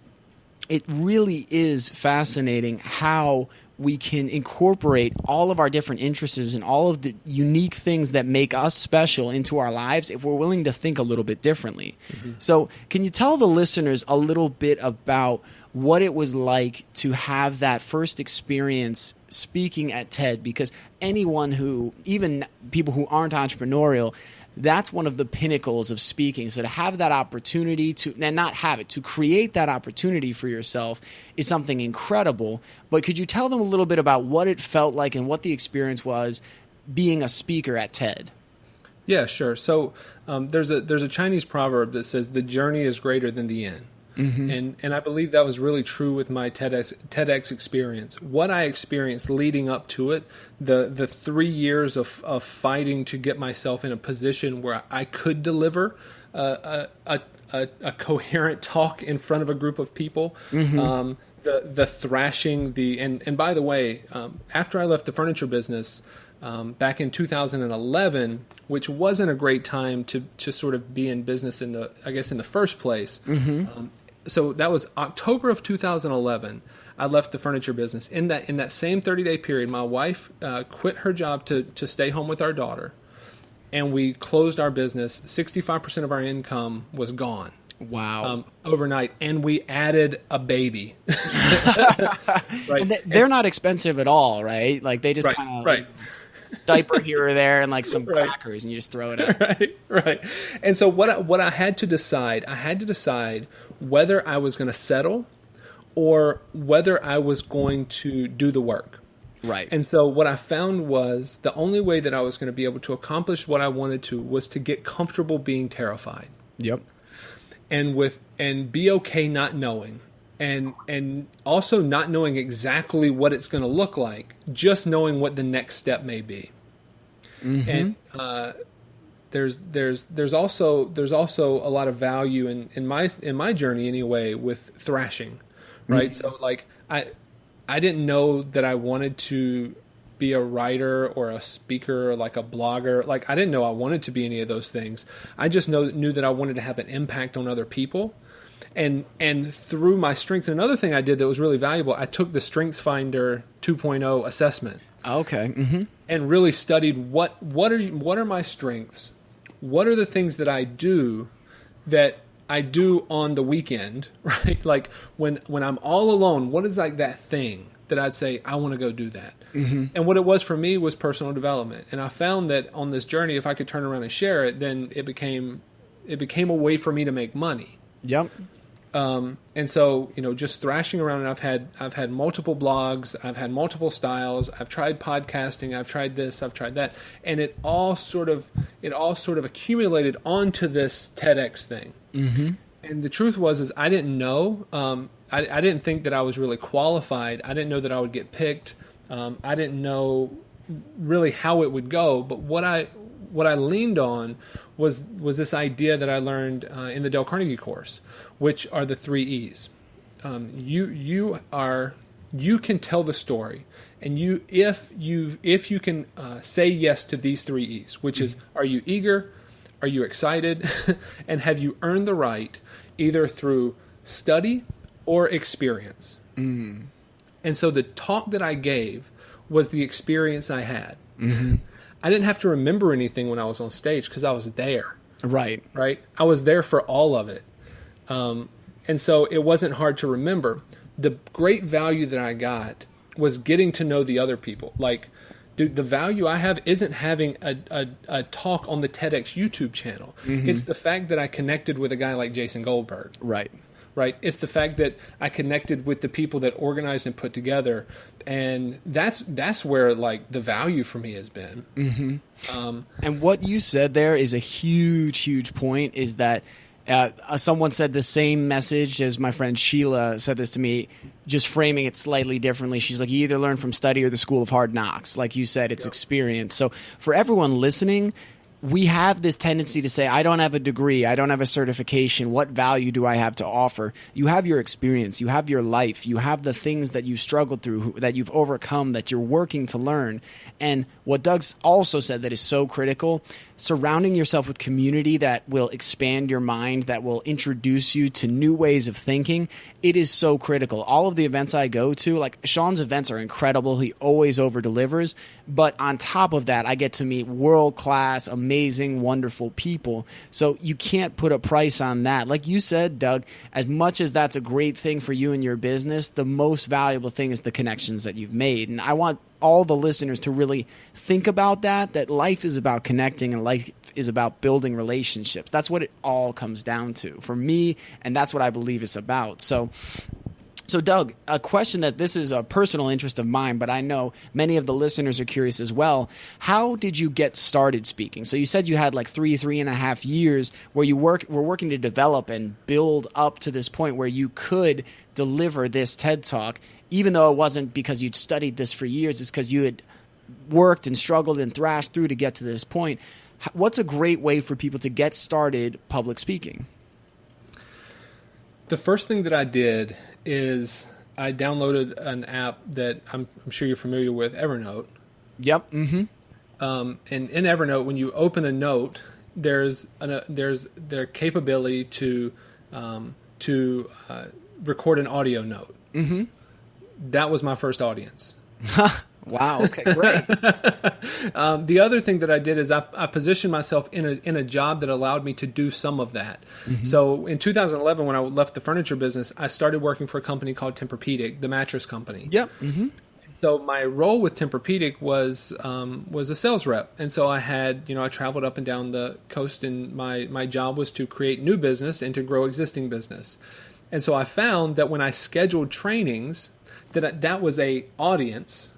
it really is fascinating how we can incorporate all of our different interests and all of the unique things that make us special into our lives if we're willing to think a little bit differently. So can you tell the listeners a little bit about what it was like to have that first experience speaking at TED? Because anyone who, even people who aren't entrepreneurial, that's one of the pinnacles of speaking. So to have that opportunity to create that opportunity for yourself is something incredible. But could you tell them a little bit about what it felt like and what the experience was being a speaker at TED? Yeah, sure. So there's a Chinese proverb that says the journey is greater than the end. And I believe that was really true with my TEDx experience. What I experienced leading up to it, the 3 years of fighting to get myself in a position where I could deliver a coherent talk in front of a group of people. The thrashing, and by the way, after I left the furniture business back in 2011, which wasn't a great time to sort of be in business in the first place. So that was October of 2011. I left the furniture business. In that same 30-day period, my wife quit her job to stay home with our daughter, and we closed our business. 65% of our income was gone. Wow. Overnight, and we added a baby. Right. And they're not expensive at all, right? Like they just kind of diaper here or there and like some crackers, and you just throw it out. Right. And so what I had to decide whether I was going to settle or whether I was going to do the work. Right. And so what I found was the only way that I was going to be able to accomplish what I wanted to was to get comfortable being terrified. Yep. And be okay not knowing, and also not knowing exactly what it's going to look like, just knowing what the next step may be. And there's also a lot of value in my journey anyway with thrashing, right? So like I didn't know that I wanted to be a writer or a speaker or like a blogger. Like I didn't know I wanted to be any of those things. I just knew that I wanted to have an impact on other people. And through my strengths, and another thing I did that was really valuable, I took the StrengthsFinder 2.0 assessment. Okay. And really studied what are my strengths? What are the things that I do on the weekend, right? Like when I'm all alone, what is like that thing that I'd say, I want to go do that. And what it was for me was personal development. And I found that on this journey, if I could turn around and share it, then it became a way for me to make money. Yep. And so, just thrashing around, and I've had multiple blogs, I've had multiple styles, I've tried podcasting, I've tried this, I've tried that. And it all sort of accumulated onto this TEDx thing. And the truth was I didn't know, I didn't think that I was really qualified. I didn't know that I would get picked. I didn't know really how it would go. But what I leaned on was this idea that I learned in the Dale Carnegie course, which are the 3 E's. You can tell the story, and if you can say yes to these 3 E's, which is, are you eager, are you excited, and have you earned the right either through study or experience. And so the talk that I gave was the experience I had. I didn't have to remember anything when I was on stage because I was there. Right. I was there for all of it. And so it wasn't hard to remember. The great value that I got was getting to know the other people. Like, dude, the value I have isn't having a talk on the TEDx YouTube channel. It's the fact that I connected with a guy like Jason Goldberg. Right. It's the fact that I connected with the people that organized and put together, and that's where like the value for me has been. And what you said there is a huge point. Is that someone said the same message as my friend Sheila said this to me, just framing it slightly differently. She's like, you either learn from study or the school of hard knocks. Like you said, it's experience. So for everyone listening, we have this tendency to say, I don't have a degree, I don't have a certification, what value do I have to offer? You have your experience, you have your life, you have the things that you struggled through, that you've overcome, that you're working to learn. And what Doug's also said that is so critical, surrounding yourself with community that will expand your mind, that will introduce you to new ways of thinking, it is so critical. All of the events I go to, like Sean's events are incredible. He always over-delivers. But on top of that, I get to meet world-class, amazing, wonderful people. So you can't put a price on that. Like you said, Doug, as much as that's a great thing for you and your business, the most valuable thing is the connections that you've made. And I want all the listeners to really think about that life is about connecting and life is about building relationships. That's what it all comes down to for me, and that's what I believe it's about. So So, Doug, a question that this is a personal interest of mine, but I know many of the listeners are curious as well. How did you get started speaking? So you said you had like 3.5 years where you were working to develop and build up to this point where you could deliver this TED Talk, even though it wasn't because you'd studied this for years. It's because you had worked and struggled and thrashed through to get to this point. What's a great way for people to get started public speaking? The first thing that I did is I downloaded an app that I'm sure you're familiar with, Evernote. Yep. Mm-hmm. And in Evernote, when you open a note, there's their capability to record an audio note. Mm-hmm. That was my first audience. Wow. Okay, great. The other thing that I did is I positioned myself in a job that allowed me to do some of that. Mm-hmm. So in 2011, when I left the furniture business, I started working for a company called Tempur-Pedic, the mattress company. Yep. Mm-hmm. So my role with Tempur-Pedic was a sales rep, and so I had I traveled up and down the coast, and my job was to create new business and to grow existing business. And so I found that when I scheduled trainings, that was a audience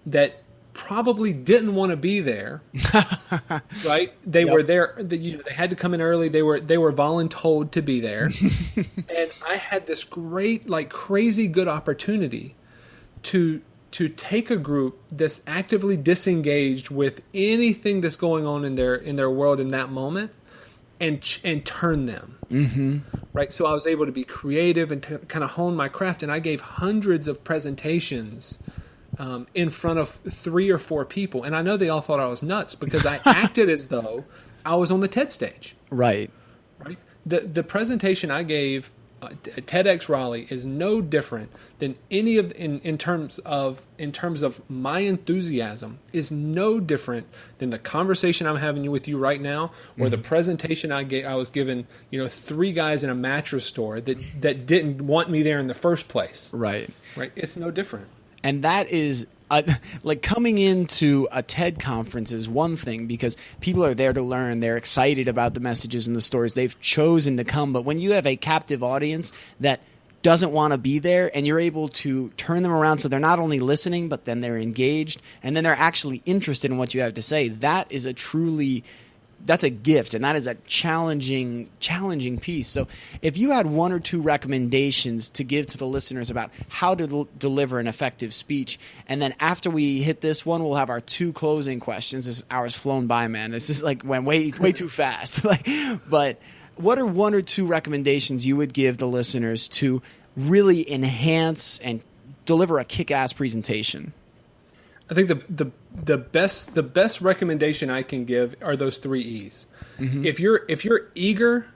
that probably didn't want to be there, right? They were there. They had to come in early. They were voluntold to be there, and I had this great, crazy good opportunity to take a group that's actively disengaged with anything that's going on in their world in that moment, and turn them. Mm-hmm. Right. So I was able to be creative and to kind of hone my craft, and I gave hundreds of presentations in front of 3 or 4 people. And I know they all thought I was nuts because I acted as though I was on the TED stage. Right. Right. The presentation I gave at Tedx Raleigh is no different than any of in terms of my enthusiasm is no different than the conversation I'm having with you right now, or mm-hmm. the presentation I was given 3 guys in a mattress store that didn't want me there in the first place. Right. Right. It's no different. And that is coming into a TED conference is one thing because people are there to learn. They're excited about the messages and the stories. They've chosen to come. But when you have a captive audience that doesn't want to be there and you're able to turn them around so they're not only listening, but then they're engaged and then they're actually interested in what you have to say, that's a gift, and that is a challenging piece. So if you had 1 or 2 recommendations to give to the listeners about how to deliver an effective speech, and then after we hit this one, we'll have our 2 closing questions. This hour's flown by, man. This is went way too fast. But what are 1 or 2 recommendations you would give the listeners to really enhance and deliver a kick-ass presentation? I think the best recommendation I can give are those 3 E's. Mm-hmm. If you're eager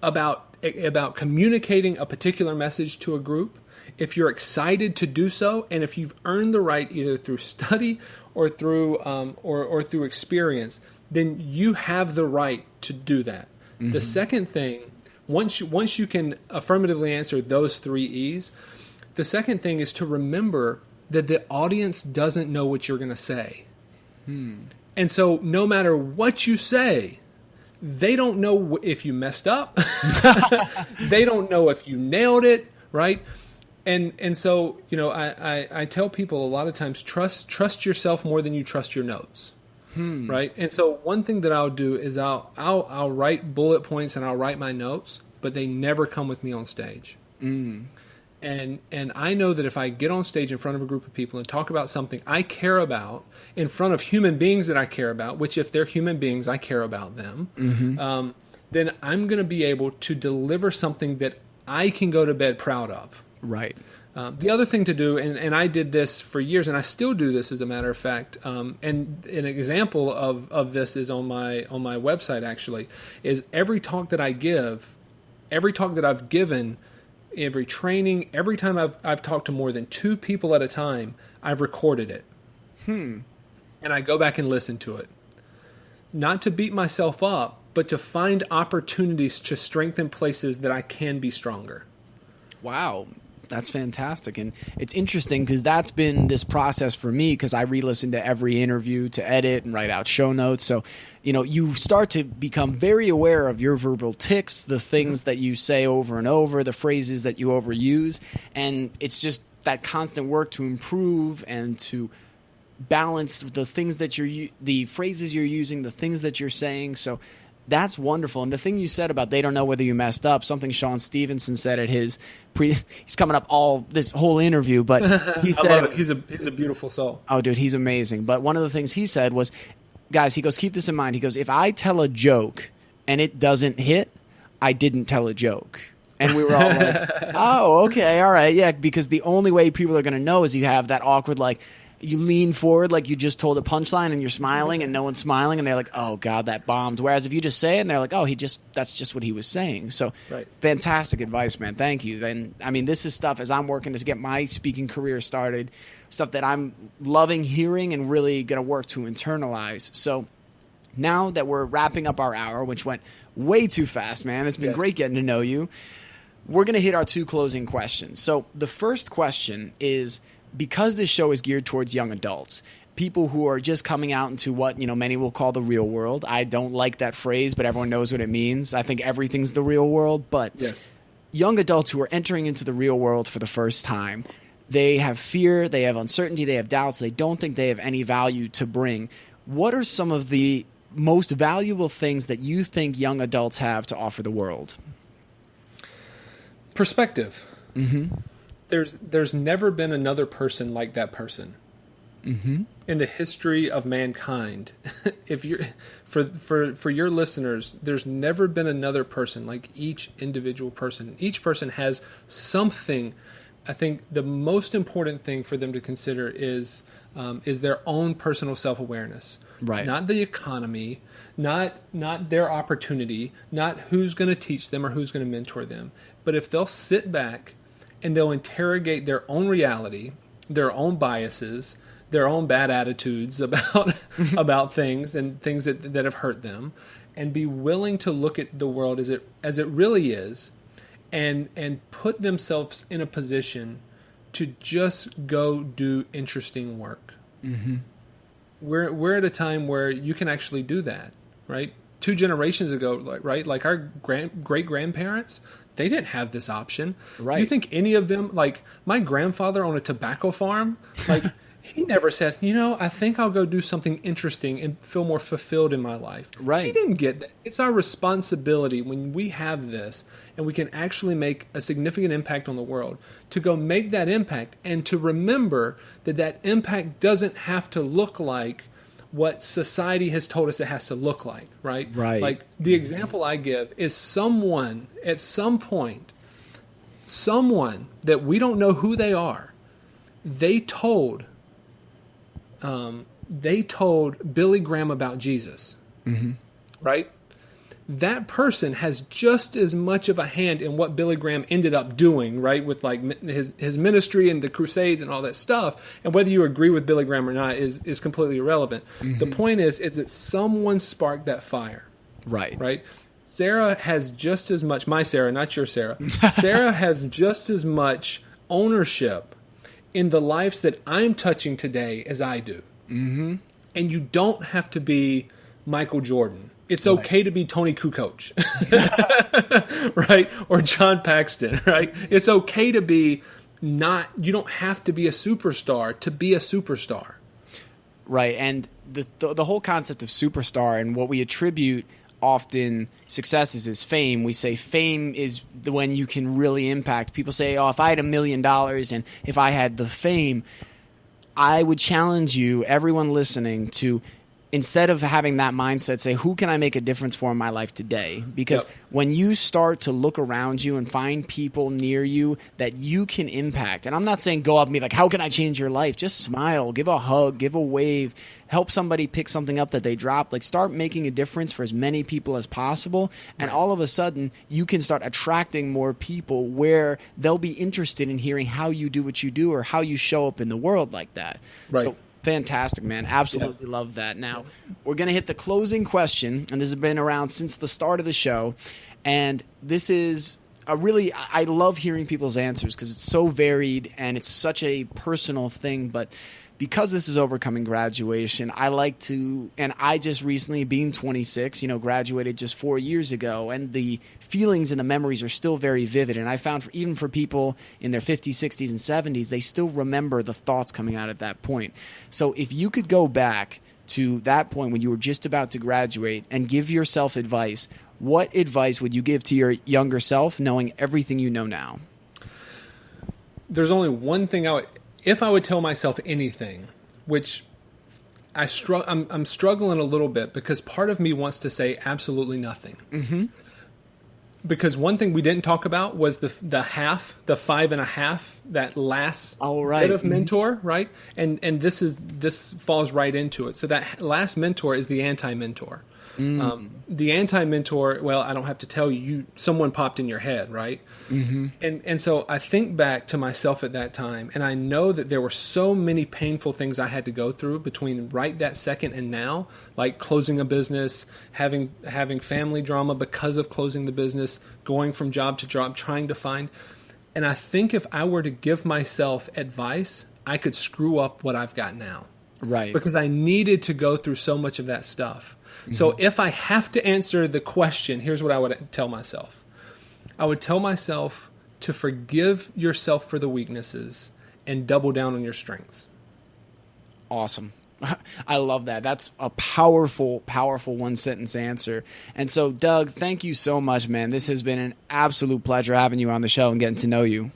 about communicating a particular message to a group, if you're excited to do so, and if you've earned the right either through study or through or through experience, then you have the right to do that. Mm-hmm. The second thing, once you can affirmatively answer those 3 E's, the second thing is to remember that the audience doesn't know what you're going to say. And so no matter what you say, they don't know if you messed up. They don't know if you nailed it, right? And so, I tell people a lot of times, trust yourself more than you trust your notes. Right? And so one thing that I'll do is I'll write bullet points and I'll write my notes, but they never come with me on stage. And I know that if I get on stage in front of a group of people and talk about something I care about in front of human beings that I care about, which if they're human beings, I care about them, mm-hmm. Then I'm going to be able to deliver something that I can go to bed proud of. Right. The other thing to do, and I did this for years, and I still do this as a matter of fact, and an example of this is on my website actually, is every talk that I've given, every training, every time I've talked to more than 2 people at a time, I've recorded it. And I go back and listen to it. Not to beat myself up, but to find opportunities to strengthen places that I can be stronger. Wow. That's fantastic. And it's interesting because that's been this process for me, because I re-listen to every interview to edit and write out show notes. So, you start to become very aware of your verbal tics, the things that you say over and over, the phrases that you overuse. And it's just that constant work to improve and to balance the things that the phrases you're using, the things that you're saying. So that's wonderful. And the thing you said about they don't know whether you messed up, something Sean Stevenson said at his he's coming up all this whole interview, but he said, I love it. He's a beautiful soul. Oh, dude, he's amazing. But one of the things he said was, guys, he goes, keep this in mind. He goes, if I tell a joke and it doesn't hit, I didn't tell a joke. And we were all like, oh, okay, all right, yeah, because the only way people are going to know is you have that awkward, like, you lean forward like you just told a punchline and you're smiling and no one's smiling and they're like, oh, God, that bombed. Whereas if you just say it and they're like, oh, that's just what he was saying. So Fantastic advice, man. Thank you. Then, I mean, this is stuff as I'm working to get my speaking career started, stuff that I'm loving hearing and really going to work to internalize. So now that we're wrapping up our hour, which went way too fast, man, it's been great getting to know you. We're going to hit our 2 closing questions. So the first question is, because this show is geared towards young adults, people who are just coming out into what, many will call the real world. I don't like that phrase, but everyone knows what it means. I think everything's the real world. But young adults who are entering into the real world for the first time, they have fear, they have uncertainty, they have doubts, they don't think they have any value to bring. What are some of the most valuable things that you think young adults have to offer the world? Perspective. Mm-hmm. There's never been another person like that person in the history of mankind. If you're for your listeners, there's never been another person like each individual person. Each person has something. I think the most important thing for them to consider is their own personal self-awareness, right? Not the economy, not their opportunity, not who's going to teach them or who's going to mentor them. But if they'll sit back and they'll interrogate their own reality, their own biases, their own bad attitudes about things and things that have hurt them, and be willing to look at the world as it really is, and put themselves in a position to just go do interesting work. Mm-hmm. We're at a time where you can actually do that, right? 2 generations ago, like our great grandparents, they didn't have this option. Right. You think any of them, like my grandfather on a tobacco farm, like he never said, I think I'll go do something interesting and feel more fulfilled in my life. Right. He didn't get that. It's our responsibility when we have this and we can actually make a significant impact on the world to go make that impact and to remember that impact doesn't have to look like what society has told us it has to look like, right? Right. Like the example I give is someone at some point, someone that we don't know who they are, they told Billy Graham about Jesus, right? That person has just as much of a hand in what Billy Graham ended up doing, right? With like his ministry and the Crusades and all that stuff. And whether you agree with Billy Graham or not is completely irrelevant. Mm-hmm. The point is that someone sparked that fire. Right. Right? Sarah has just as much, my Sarah, not your Sarah. Sarah has just as much ownership in the lives that I'm touching today as I do. Mm-hmm. And you don't have to be Michael Jordan. It's okay to be Tony Kukoc, right? Or John Paxton, right? It's okay to be you don't have to be a superstar to be a superstar. Right, and the whole concept of superstar and what we attribute often successes is fame. We say fame is when you can really impact. People say, oh, if I had $1 million and if I had the fame, I would challenge you, everyone listening, to instead of having that mindset, say, who can I make a difference for in my life today? Because when you start to look around you and find people near you that you can impact, and I'm not saying go up and be like, how can I change your life? Just smile, give a hug, give a wave, help somebody pick something up that they dropped. Like start making a difference for as many people as possible. And all of a sudden, you can start attracting more people where they'll be interested in hearing how you do what you do or how you show up in the world like that. Right. So, fantastic, man. Absolutely love that. Now, we're going to hit the closing question, and this has been around since the start of the show. And this is I love hearing people's answers because it's so varied and it's such a personal thing. But because this is overcoming graduation, I like to, and I just recently, being 26, graduated just 4 years ago, and the feelings and the memories are still very vivid. And I found even for people in their 50s, 60s, and 70s, they still remember the thoughts coming out at that point. So if you could go back to that point when you were just about to graduate and give yourself advice, what advice would you give to your younger self, knowing everything you know now? There's only one thing if I would tell myself anything, which I'm struggling a little bit because part of me wants to say absolutely nothing. Mm-hmm. Because one thing we didn't talk about was the 5.5, that last bit of mentor, right? And this falls right into it. So that last mentor is the anti-mentor. The anti-mentor, well, I don't have to tell you, someone popped in your head, right? Mm-hmm. And so I think back to myself at that time, and I know that there were so many painful things I had to go through between right that second and now, like closing a business, having family drama because of closing the business, going from job to job, trying to find. And I think if I were to give myself advice, I could screw up what I've got now. Right. Because I needed to go through so much of that stuff. Mm-hmm. So if I have to answer the question, here's what I would tell myself. I would tell myself to forgive yourself for the weaknesses and double down on your strengths. Awesome. I love that. That's a powerful, powerful one-sentence answer. And so, Doug, thank you so much, man. This has been an absolute pleasure having you on the show and getting to know you.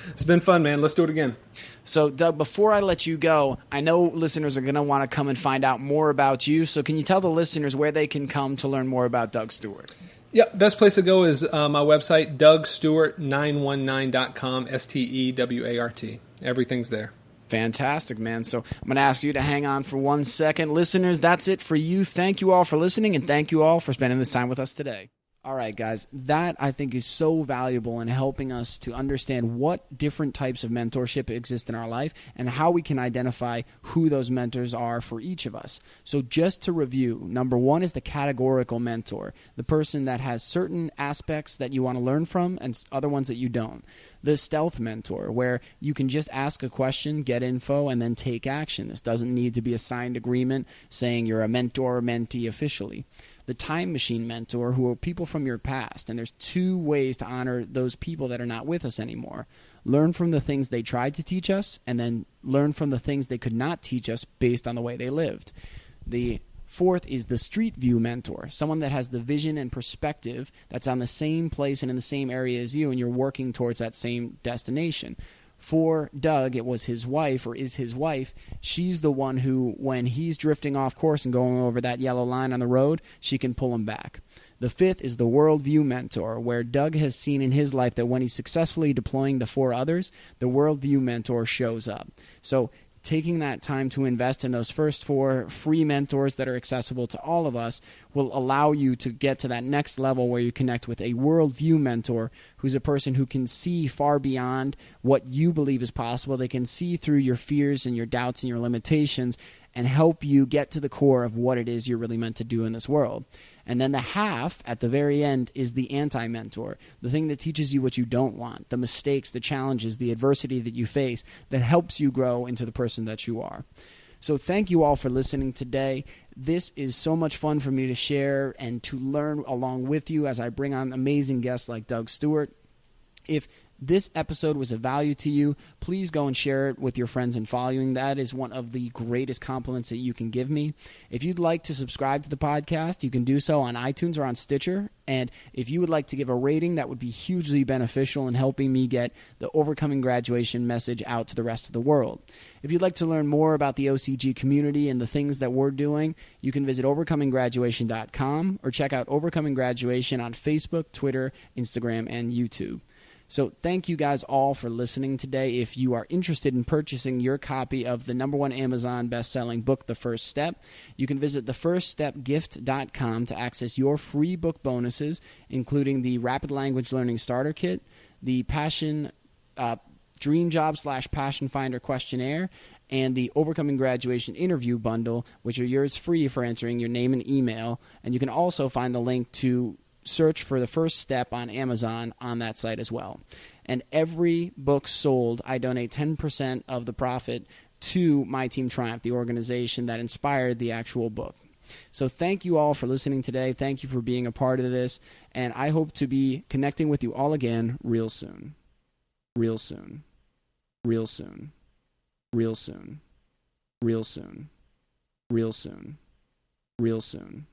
It's been fun, man. Let's do it again. So, Doug, before I let you go, I know listeners are going to want to come and find out more about you. So can you tell the listeners where they can come to learn more about Doug Stewart? Yeah, best place to go is my website, dougstewart919.com, STEWART. Everything's there. Fantastic, man. So I'm going to ask you to hang on for 1 second. Listeners, that's it for you. Thank you all for listening, and thank you all for spending this time with us today. All right, guys, that I think is so valuable in helping us to understand what different types of mentorship exist in our life and how we can identify who those mentors are for each of us. So just to review, number one is the categorical mentor, the person that has certain aspects that you want to learn from and other ones that you don't. The stealth mentor, where you can just ask a question, get info, and then take action. This doesn't need to be a signed agreement saying you're a mentor or mentee officially. The time machine mentor, who are people from your past. And there's two ways to honor those people that are not with us anymore. Learn from the things they tried to teach us, and then learn from the things they could not teach us based on the way they lived. The fourth is the street view mentor, someone that has the vision and perspective that's on the same place and in the same area as you, and you're working towards that same destination. For Doug, it was his wife, or is his wife. She's the one who, when he's drifting off course and going over that yellow line on the road, she can pull him back. The fifth is the worldview mentor, where Doug has seen in his life that when he's successfully deploying to 4 others, the worldview mentor shows up. So taking that time to invest in those first 4 free mentors that are accessible to all of us will allow you to get to that next level where you connect with a worldview mentor who's a person who can see far beyond what you believe is possible. They can see through your fears and your doubts and your limitations and help you get to the core of what it is you're really meant to do in this world. And then the half at the very end is the anti-mentor, the thing that teaches you what you don't want, the mistakes, the challenges, the adversity that you face that helps you grow into the person that you are. So thank you all for listening today. This is so much fun for me to share and to learn along with you as I bring on amazing guests like Doug Stewart. If this episode was of value to you, please go and share it with your friends and following. That is one of the greatest compliments that you can give me. If you'd like to subscribe to the podcast, you can do so on iTunes or on Stitcher. And if you would like to give a rating, that would be hugely beneficial in helping me get the Overcoming Graduation message out to the rest of the world. If you'd like to learn more about the OCG community and the things that we're doing, you can visit overcominggraduation.com or check out Overcoming Graduation on Facebook, Twitter, Instagram, and YouTube. So thank you guys all for listening today. If you are interested in purchasing your copy of the #1 Amazon best-selling book, The First Step, you can visit thefirststepgift.com to access your free book bonuses, including the Rapid Language Learning Starter Kit, the Dream Job / Passion Finder questionnaire, and the Overcoming Graduation interview bundle, which are yours free for entering your name and email. And you can also find the link to search for The First Step on Amazon on that site as well. And every book sold, I donate 10% of the profit to My Team Triumph, the organization that inspired the actual book. So thank you all for listening today. Thank you for being a part of this. And I hope to be connecting with you all again real soon. Real soon. Real soon. Real soon. Real soon. Real soon. Real soon.